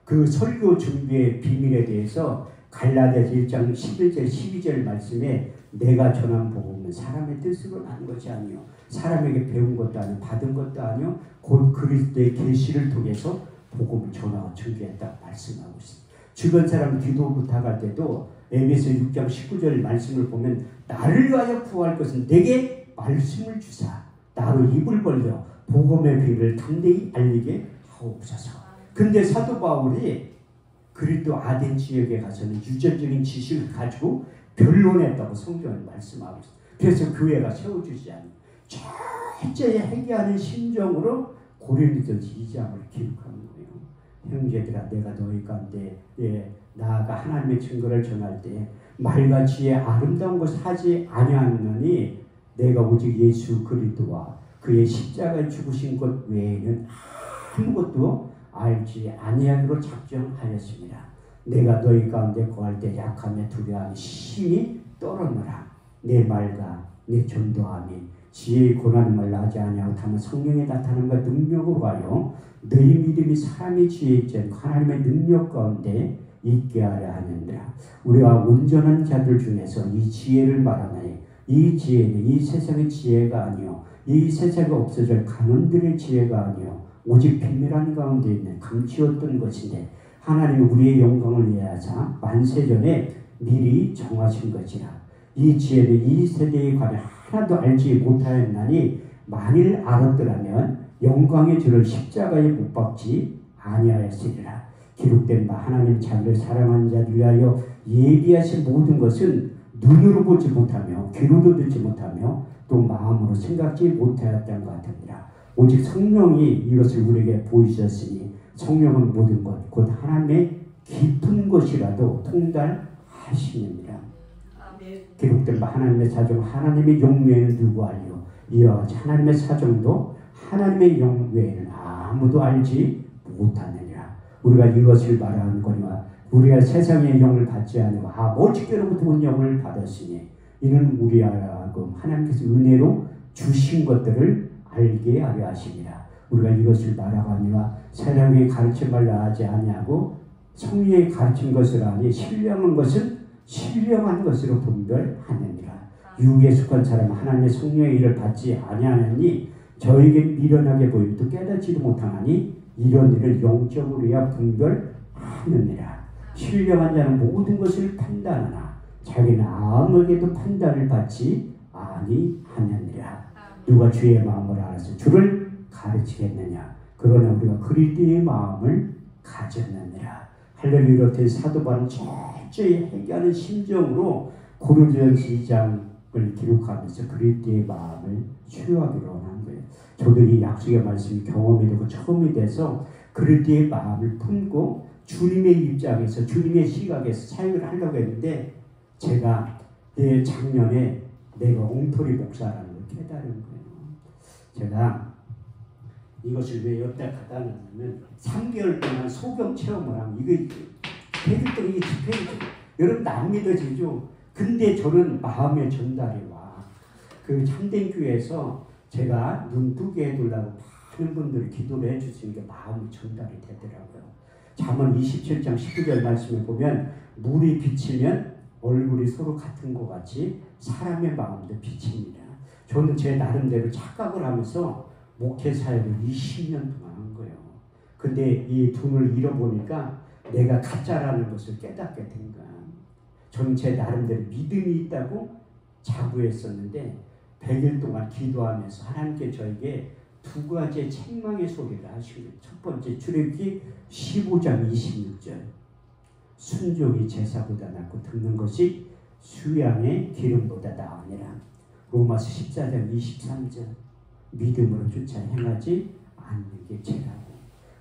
그 설교 준비의 비밀에 대해서 갈라디아서 1장 11절 12절 말씀에 내가 전한 복음은 사람의 뜻으로 난 것이 아니요 사람에게 배운 것도 아니요 받은 것도 아니요 곧 그리스도의 계시를 통해서 복음을 전하고 전개했다 말씀하고 있습니다. 주변 사람 기도 부탁할 때도 에베소 6장 19절 말씀을 보면 나를 위하여 구할 것은 내게 말씀을 주사 나로 입을 벌려 복음의 비밀을 담대히 알리게 하옵소서. 근데 사도 바울이 그리스도 아덴 지역에 가서는 유전적인 지식을 가지고 변론했다고 성경을 말씀하고 있어요. 그래서 교회가 세워주지 않아요. 철저히 회개하는 심정으로 고린도서 2장을 기록하는 거예요. 형제들아 내가 너희 가운데 나아가 하나님의 증거를 전할 때 말과 지혜 아름다운 것을 하지 아니하느니 내가 오직 예수 그리스도와 그의 십자가에 죽으신 것 외에는 아무것도 알지 아니하기로 작정하였습니다. 내가 너희 가운데 거할 때 약함에 두려움이 심히 떨어노라. 내 말과 내 전도함이 지혜의 고난을 말하지 아니하고 다만 성령에 나타나는 것 능력으로 하여 너희 믿음이 사람의 지혜에 있지 않고 하나님의 능력 가운데 있게 하려 하느니라. 우리가 온전한 자들 중에서 이 지혜를 말하나니 이 지혜는 이 세상의 지혜가 아니요 이 세상에 없어질 간원들의 지혜가 아니요 오직 비밀한 가운데 있는 감추었던 것인데 하나님이 우리의 영광을 위하사 만세전에 미리 정하신 것이라. 이 지혜는 이 세대에 관해 하나도 알지 못하였나니 만일 알았더라면 영광의 주를 십자가에 못 박지 아니하였으리라. 기록된 바 하나님 자기를 사랑하는 자들 위하여 예비하신 모든 것은 눈으로 보지 못하며 귀로도 듣지 못하며 또 마음으로 생각지 못하였던 것 같습니다. 오직 성령이 이것을 우리에게 보이셨으니 성령은 모든 것 곧 하나님의 깊은 것이라도 통달하시느니라. 기록된 바 하나님의 사정 하나님의 영 외에는 누구 알리요 이와 같이 하나님의 사정도 하나님의 영 외에는 아무도 알지 못하느니라. 우리가 이것을 말하는 거니와 우리가 세상의 영을 받지 않고 아버지께로부터 온 영을 받았으니 이는 우리하고 하나님께서 은혜로 주신 것들을 알게 하려 하십니다. 우리가 이것을 말하거니와 세상의 가르침을 나하지 아니하고 성령의 가르친 것을 아니 신령한 것은 신령한 것으로 분별하느니라. 육에 속한 사람은 하나님의 성령의 일을 받지 아니하느니 저에게 미련하게 보임도 깨닫지도 못하나니 이런 일을 영적으로야 분별하느니라. 신령한 자는 모든 것을 판단하나 자기는 아무에게도 판단을 받지 아니하느니라. 누가 주의 마음을 알아서 주를 가르치겠느냐. 그러나 우리가 그리스도의 마음을 가졌느니라. 할렐루야. 사도 바울은 철저히 회개하는 심정으로 고린도전서 2장을 기록하면서 그리스도의 마음을 수요하기로 한 거예요. 저도 이 약속의 말씀이 경험이 되고 처음이 돼서 그리스도의 마음을 품고 주님의 입장에서 주님의 시각에서 사역을 하려고 했는데 제가 작년에 내가 엉터리 목사라는 걸 깨달은 거예요. 제가 이것을 왜 여기다 갖다 놨냐면 3개월 동안 소경 체험을 하면 이게 대들더니 여러분 안 믿어지죠? 근데 저는 마음의 전달이 와. 그 참된 교회에서 제가 눈 뜨게 해두려고 많은 분들이 기도를 해주시는 게 마음이 전달이 되더라고요. 잠언 27장 19절 말씀에 보면 물이 비치면 얼굴이 서로 같은 것 같이 사람의 마음도 비칩니다. 저는 제 나름대로 착각을 하면서 목회 사역을 20년 동안 한 거예요. 근데 이 돈을 잃어보니까 내가 가짜라는 것을 깨닫게 된 거야. 저는 제 나름대로 믿음이 있다고 자부했었는데 100일 동안 기도하면서 하나님께 저에게 2가지의 책망의 소리를 하시고 첫 번째 출애굽기 15장 26절 순종이 제사보다 낫고 듣는 것이 수양의 기름보다 나으니라. 로마서 14장 23절 믿음으로 쫓아 행하지 않는 게 죄라고.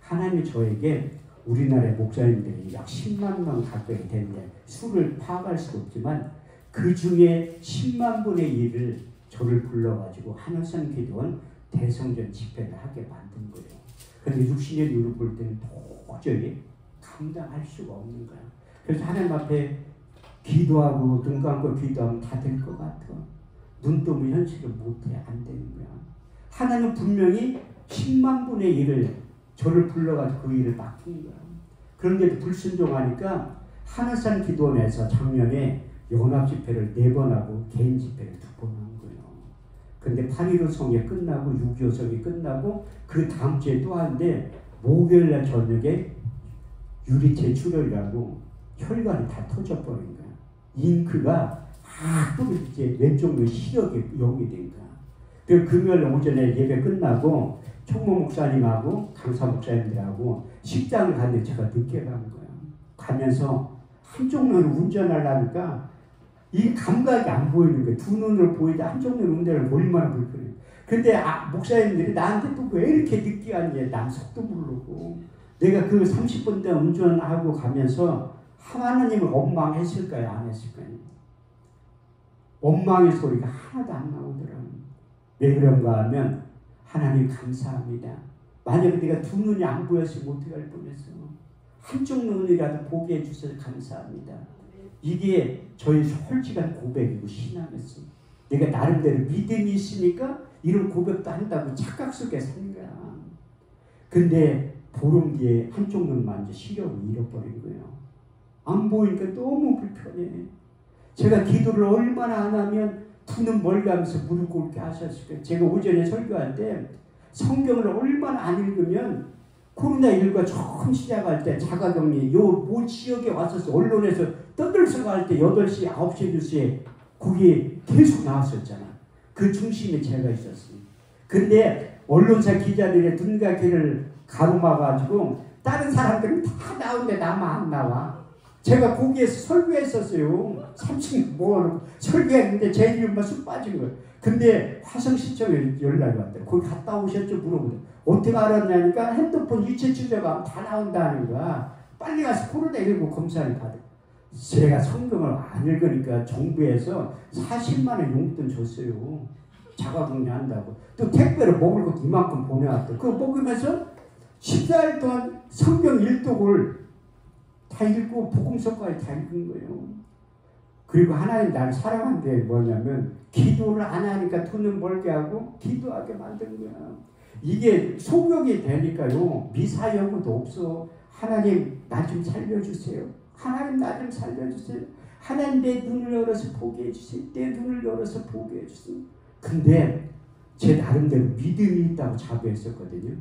하나님이 저에게 우리나라의 목사님들이 약 10만 명 가까이 되는데 수를 파악할 수가 없지만 그 중에 10만 분의 1을 저를 불러가지고 한월산 기도원 대성전 집회를 하게 만든 거예요. 그런데 육신의 눈을 볼 때는 도저히 감당할 수가 없는 거야. 그래서 하나님 앞에 기도하고 눈 감고 기도하면 다 될 것 같아. 눈 뜨면 현실을 못해. 안 되는 거야. 하나님은 분명히 10만 분의 1을 저를 불러가지고 그 일을 맡긴 거야. 그런데도 불순종하니까 하늘산 기도원에서 작년에 연합 집회를 4번 하고 개인 집회를 2번 한 거예요. 근데 8.15 성회 끝나고 6.25 성회 끝나고 그 다음 주에 또 하는데 목요일날 저녁에 유리체 출혈이라고 혈관이 다 터져버린 거야. 잉크가 또 이제 왼쪽 눈 시력에 0이 된 거야. 그래서 금요일 오전에 예배 끝나고 총무 목사님하고 강사 목사님들하고 식당을 갔는데 제가 늦게 간 거야. 가면서 한쪽 눈으로 운전하려니까 이 감각이 안 보이는 거야. 두 눈으로 보이다 한쪽 눈으로 운전을 얼마나 불편해. 근데 목사님들이 나한테 또 왜 이렇게 늦게 왔냐. 난 속도 모르고. 내가 그 30분 동안 운전하고 가면서 하나님을 원망했을까요? 안 했을까요? 원망의 소리가 하나도 안 나오더라고요. 왜 그런가 하면 하나님 감사합니다. 만약에 내가 두 눈이 안 보였으면 어떻게 할 뻔했어. 한쪽 눈이라도 보게 해주셔서 감사합니다. 이게 저희 솔직한 고백이고 신앙이었어. 내가 나름대로 믿음이 있으니까 이런 고백도 한다고 착각 속에 산 거야. 근데 보름 뒤에 한쪽 눈만 이제 시력을 잃어버린 거예요. 안 보이니까 너무 불편해. 제가 기도를 얼마나 안 하면 두 눈 멀게 하면서 무릎 꿇게 하셨을까요? 제가 오전에 설교할 때 성경을 얼마나 안 읽으면 코로나19가 처음 시작할 때 자가격리 모 지역에 왔었어. 언론에서 떠들썩 할 때 8시, 9시, 2시에 거기 계속 나왔었잖아. 그 중심에 제가 있었어요. 근데 언론사 기자들의 눈과 귀를 가로막아가지고 다른 사람들은 다 나오는데 나만 안 나와. 제가 거기에서 설교했었어요. 3층 모아놓고 설교했는데 제 이름만 쑥 빠진 거예요. 근데 화성시청에 연락이 왔대요. 거기 갔다 오셨죠? 물어보더라고요. 어떻게 알았냐니까 핸드폰 위치 추적하면 다 나온다는 거야. 빨리 가서 코로나19 검사를 받아. 제가 성경을 안 읽으니까 정부에서 40만 원 용돈 줬어요. 자가격리 한다고. 또 택배로 먹을 것 이만큼 보내왔대. 그거 먹으면서 14일 동안 성경 일독을 다 읽고 복음서까지 다 읽은 거예요. 그리고 하나님 나를 사랑한 게 뭐냐면 기도를 안 하니까 돈은 벌게 하고 기도하게 만든 거야. 이게 소격이 되니까요. 미사여구도 없어. 하나님 나 좀 살려주세요. 하나님 나 좀 살려주세요. 하나님 내 눈을 열어서 보게 해주세요. 내 눈을 열어서 보게 해주세요. 근데 제 나름대로 믿음이 있다고 자부했었거든요.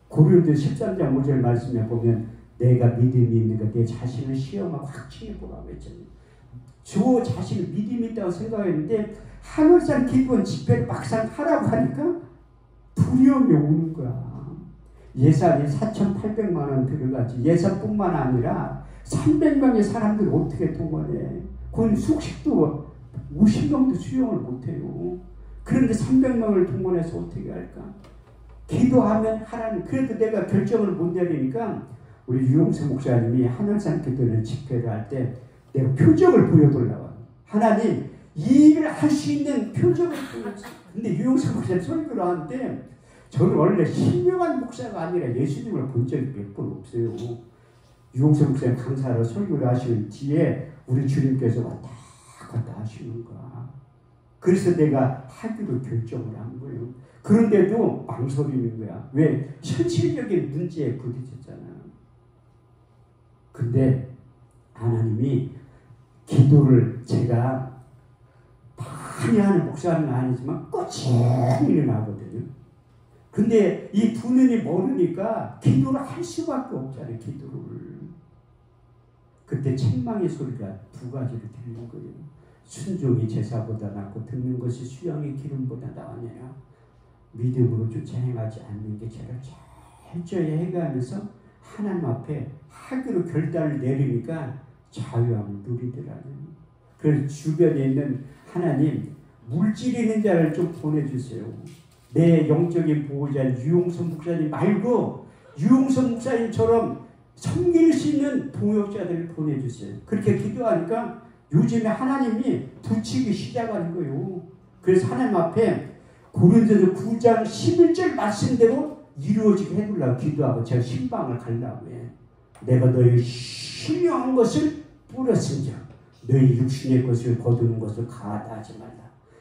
고린도 13장 5절 말씀에 보면 내가 믿음이 있는가 내 자신을 시험하고 확증해보라고 했잖아요. 저 자신을 믿음이 있다고 생각했는데 한월산 기도원 집회를 막상 하라고 하니까 두려움이 오는 거야. 예산이 4,800만 원 들어가지. 예산뿐만 아니라 300명의 사람들 어떻게 동원해. 그건 숙식도 50명도 수용을 못해요. 그런데 300명을 동원해서 어떻게 할까. 기도하면 하라는. 그래도 내가 결정을 못 내리니까 우리 유용수 목사님이 한월산 기도원 집회를 할 때 내가 표적을 보여달라고. 하나님 이 일을 할 수 있는 표적을 보여줘. 근데 유용수 목사님 설교를 하는데 저는 원래 신명한 목사가 아니라 예수님을 본 적이 몇 번 없어요. 유용수 목사님 강사로 설교를 하시는 뒤에 우리 주님께서 왔다 갔다 하시는 거야. 그래서 내가 하기로 결정을 한 거예요. 그런데도 망설이는 거야. 왜? 현실적인 문제에 부딪혔잖아. 근데 하나님이 기도를 제가 많이 하는 목사는 아니지만 꾸준히 나거든요. 근데 이 두 눈이 멀으니까 기도를 할 수밖에 없잖아요. 기도를. 그때 책망의 소리가 두 가지로 들리는 거예요. 순종이 제사보다 낫고 듣는 것이 수양의 기름보다 나으냐. 믿음으로 쫓아 행하지 않는 게 죄를 철저히 해가면서 하나님 앞에 하기로 결단을 내리니까 자유함을 누리더라고요. 그래서 주변에 있는 하나님 물질 있는 자를 좀 보내주세요. 내 영적인 보호자인 유용선 목사님 말고 유용선 목사님처럼 섬길 수 있는 동역자들을 보내주세요. 그렇게 기도하니까 요즘에 하나님이 붙이기 시작하는 거예요. 그래서 하나님 앞에 고린도서 9장 11절 말씀대로 이루어지게 해달라고 기도하고 제가 신방을 가려고 해. 내가 너희 신령한 것을 뿌렸은즉 너희 육신의 것을 거두는 것을 가하지 말라.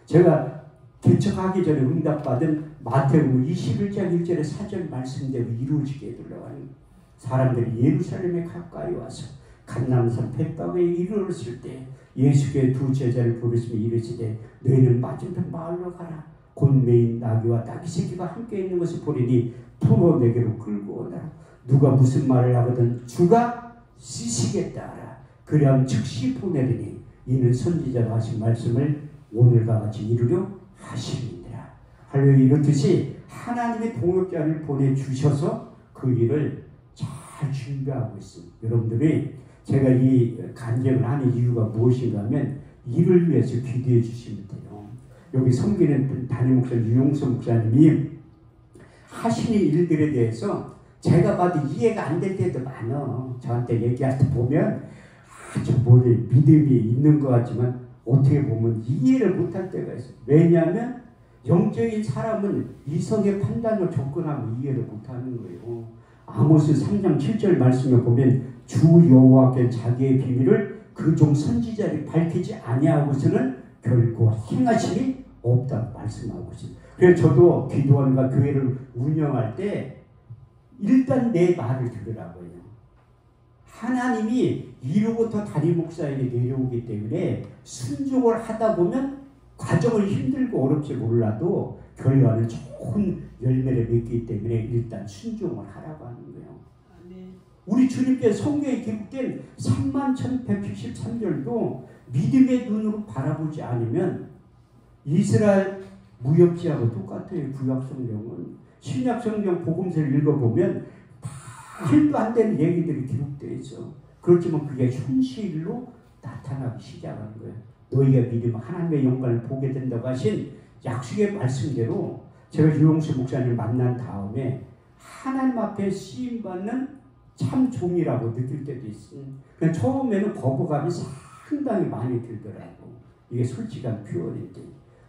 제가 개척하기 전에 응답받은 마태복음 21장 1절의 사절 말씀대로 이루어지게 해달라고 하는 거예요. 사람들이 예루살렘에 가까이 와서 감람산 벳바게에 이르렀을 때 예수께 두 제자를 부르시며 이르시되 너희는 맞은편 마을로 가라. 곧 메인 나귀와 나귀 새끼가 함께 있는 것을 보리니 풀어 내게로 끌고 오라. 누가 무슨 말을 하거든 주가 쓰시겠다 하라. 그리하면 즉시 보내리니 이는 선지자가 하신 말씀을 오늘과 같이 이루려 하심이니라. 할렐루야. 이렇듯이 하나님의 동역자를 보내주셔서 그 일을 잘 준비하고 있습니다. 여러분들이 제가 이 간증을 하는 이유가 무엇인가 하면 이를 위해서 기도해 주시면 돼요. 여기 섬기는 담임 목사님 유용선 목사님이 하시는 일들에 대해서 제가 봐도 이해가 안 될 때도 많아. 저한테 얘기할 때 보면 저 머리에 믿음이 있는 것 같지만 어떻게 보면 이해를 못할 때가 있어요. 왜냐하면 영적인 사람은 이성의 판단으로 접근하면 이해를 못하는 거예요. 아모스 3장 7절 말씀에 보면 주 여호와께 자기의 비밀을 그 종 선지자를 밝히지 아니하고서는 결코 행하심이 없다고 말씀하고 있습니다. 그래서 저도 기도원과 교회를 운영할 때 일단 내 말을 들으라고 해요. 하나님이 이로부터 담임 목사에게 내려오기 때문에 순종을 하다 보면 과정은 힘들고 어렵지 몰라도 결과는 좋은 열매를 맺기 때문에 일단 순종을 하라고 하는 거예요. 우리 주님께서 성경에 기록된 31,173절도 믿음의 눈으로 바라보지 않으면 이스라엘 무협지하고 똑같아요. 구약성경은. 신약성경 복음서를 읽어보면 다 일도 안 되는 얘기들이 기록되어 있어. 그렇지만 그게 현실로 나타나기 시작하는 거예요. 너희가 믿으면 하나님의 영광을 보게 된다고 하신 약속의 말씀대로 제가 유용수 목사님을 만난 다음에 하나님 앞에 쓰임받는 참 종이라고 느낄 때도 있어요. 그러니까 처음에는 거부감이 상당히 많이 들더라고. 이게 솔직한 표현인데.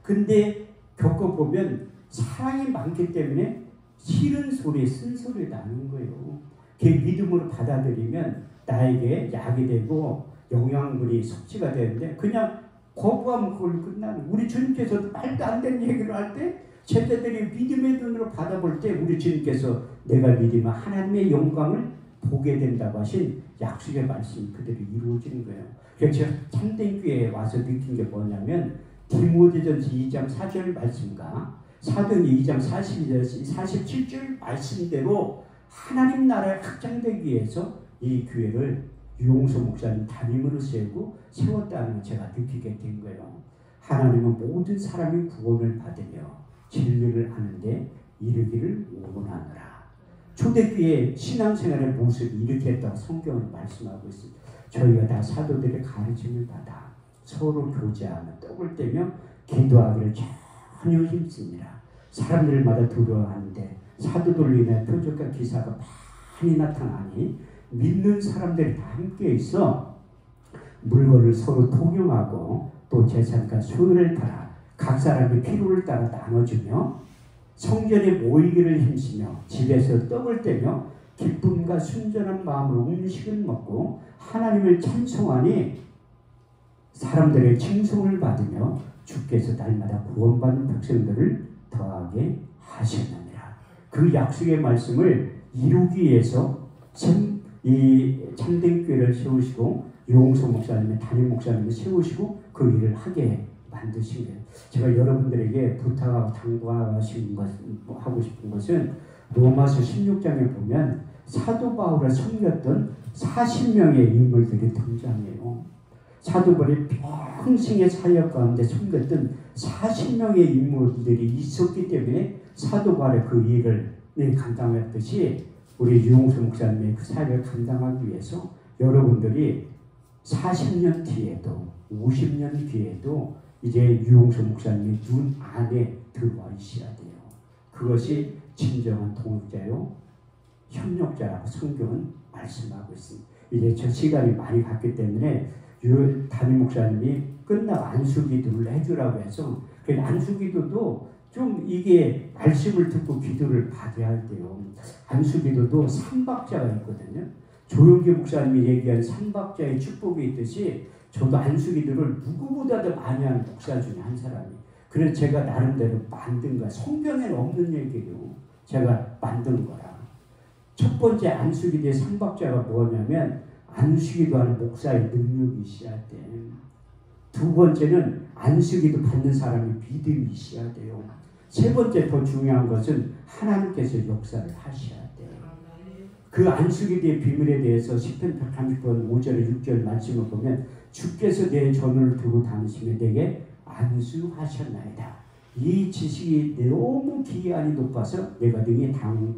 근데 겪어보면 사랑이 많기 때문에 싫은 소리, 쓴소리 나는 거예요. 그 믿음으로 받아들이면 나에게 약이 되고 영양분이 섭취가 되는데 그냥 거부하면 그걸로 끝나는. 우리 주님께서도 말도 안 되는 얘기를 할 때 제자들이 믿음의 눈으로 받아볼 때 우리 주님께서 내가 믿으면 하나님의 영광을 보게 된다고 하신 약속의 말씀이 그대로 이루어지는 거예요. 그래서 제가 참된 교회에 와서 느낀 게 뭐냐면 디모데전서 2장 4절 말씀과 사도행전 2장 47절 말씀대로 하나님 나라에 확장되기 위해서 이 교회를 유용수 목사님 담임으로 세웠다는 걸 제가 느끼게 된 거예요. 하나님은 모든 사람이 구원을 받으며 진리를 아는데 이르기를 원하노라. 초대교회 신앙생활의 모습이 이렇게 했다고 성경은 말씀하고 있습니다. 저희가 다 사도들의 가르침을 받아 서로 교제하며 떡을 떼며 기도하기를 전혀 힘씁니다. 사람들마다 두려워하는데 사도들로 인해 표적과 기사가 많이 나타나니 믿는 사람들이 다 함께 있어 물건을 서로 통용하고 또 재산과 소유를 팔아 각 사람의 필요를 따라 나눠주며 성전에 모이기를 힘쓰며 집에서 떡을 떼며 기쁨과 순전한 마음으로 음식을 먹고 하나님을 찬송하니 사람들의 칭송을 받으며 주께서 날마다 구원받는 백성들을 더하게 하시느니라. 그 약속의 말씀을 이루기 위해서 이 참된 교회를 세우시고 유홍수 목사님의 담임 목사님을 세우시고 그 일을 하게 만드신 거예요. 제가 여러분들에게 부탁하고 당부하고 싶은 것은 로마서 16장에 보면 사도 바울을 섬겼던 40명의 인물들이 등장해요. 사도 바울의 평생의 사역 가운데 섬겼던 40명의 인물들이 있었기 때문에 사도 바울의 그 일을 감당했듯이 우리 유홍수 목사님의 그 사역을 감당하기 위해서 여러분들이 40년 뒤에도 50년 뒤에도 이제 유홍수 목사님이 눈 안에 들어와 있어야 돼요. 그것이 진정한 동역자요 협력자라고 성경은 말씀하고 있습니다. 이제 저 시간이 많이 갔기 때문에 담임 목사님이 끝나고 안수기도를 해주라고 해서 그 안수기도도 좀 이게 말씀을 듣고 기도를 받아야 할 때요. 안수기도도 삼박자가 있거든요. 조용기 목사님이 얘기한 삼박자의 축복이 있듯이 저도 안수기도를 누구보다도 많이 하는 목사 중에 한 사람이. 그래서 제가 나름대로 만든 거야. 성경에는 없는 얘기예요. 제가 만든 거라. 첫 번째 안수기도의 삼박자가 뭐냐면 안수기도 하는 목사의 능력이 있어야 돼. 두 번째는 안수기도 받는 사람이 믿음이 있어야 돼요. 세 번째 더 중요한 것은 하나님께서 역사를 하셔야 돼요. 그 안수기도의 비밀에 대해서 시편 130편 5절에 6절 말씀을 보면 주께서 내 전을 두고 다니시며 내게 안수하셨나이다. 이 지식이 너무 기한이 높아서 내가 능히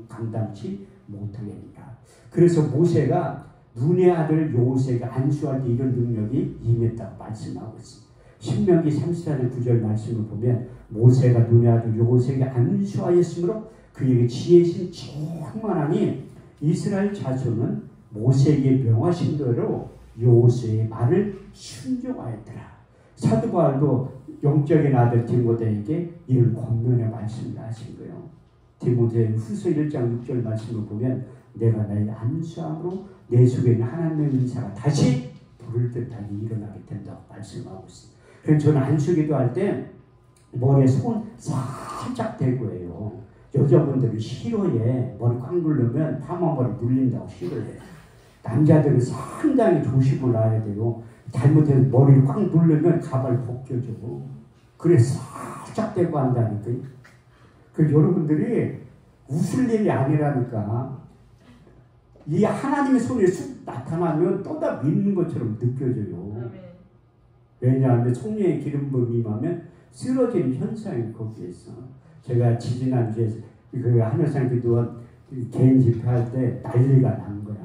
감당치 못하겠다. 그래서 모세가 눈의 아들 요셉에게 안수할 때 이런 능력이 임했다고 말씀하고 있습니다. 신명기 34년 9절 말씀을 보면 모세가 눈의 아들 요셉에게 안수하였으므로 그에게 지혜신 충만하니 이스라엘 자손은 모세에게 명하신 대로 요셉의 말을 순종하였더라. 사도 바울도 영적인 아들 디모데에게 이런 권면의 말씀을 하신 거예요. 디모데 후서 1장 6절 말씀을 보면 내가 나의 안수함으로 내 속에 있는 하나님의 인사가 다시 불을 듯하게 일어나게 된다고 말씀하고 있습니다. 그래서 저는 안수기도 할 때 머리에 손 살짝 대고 해요. 여자분들은 싫어해. 머리 꽉 누르면 파마머리 눌린다고 싫어해. 남자들은 상당히 조심을 해야 돼요. 잘못해서 머리를 꽉 누르면 가발 벗겨져. 그래서 살짝 대고 한다니까. 그 여러분들이 웃을 일이 아니라니까. 이 하나님의 손에 쑥 나타나면 또다 믿는 것처럼 느껴져요. 왜냐하면 성령의 기름 부음이 임하면 쓰러지는 현상이 거기에 있어. 제가 지지난주에 그 하늘산 기도원 개인 집회할 때 난리가 난 거야.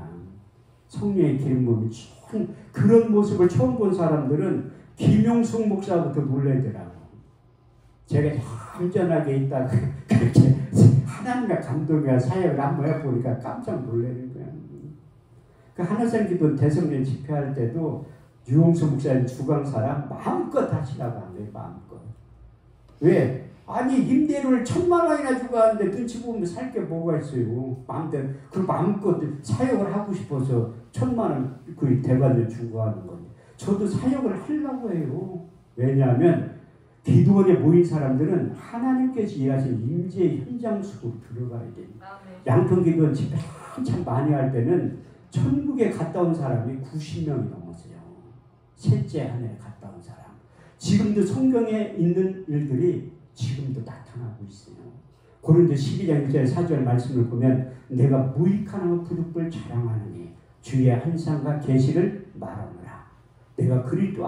성령의 기름 부음이 그런 모습을 처음 본 사람들은 김용숙 목사부터 놀래더라고. 제가 얌전하게 있다가 그렇게 하나님과 감동과 사역을 한번 해보니까 깜짝 놀라는 거야. 그 하늘산 기도 대성령 집회할 때도 유홍수 목사님 주강사랑 마음껏 하시라고 한 거예요. 마음껏. 왜? 아니 임대료를 1,000만 원이나 주고 하는데 눈치 보면 살 게 뭐가 있어요. 마음대로 그 마음껏 사역을 하고 싶어서 1,000만 원 그 대관료 주고 하는 건데 저도 사역을 하려고 해요. 왜냐하면 기도원에 모인 사람들은 하나님께서 일하신 임재의 현장 속으로 들어가야 됩니다. 양평 기도원 집회 한참 많이 할 때는 천국에 갔다 온 사람이 90명이 넘었어요. 셋째 한 해 갔다 온 사람. 지금도 성경에 있는 일들이 지금도 나타나고 있어요. 고린도 12장 1절 4절 말씀을 보면 내가 무익한 부득불 자랑하느니 주의 한상과 계시를 말하노라. 내가 그리스도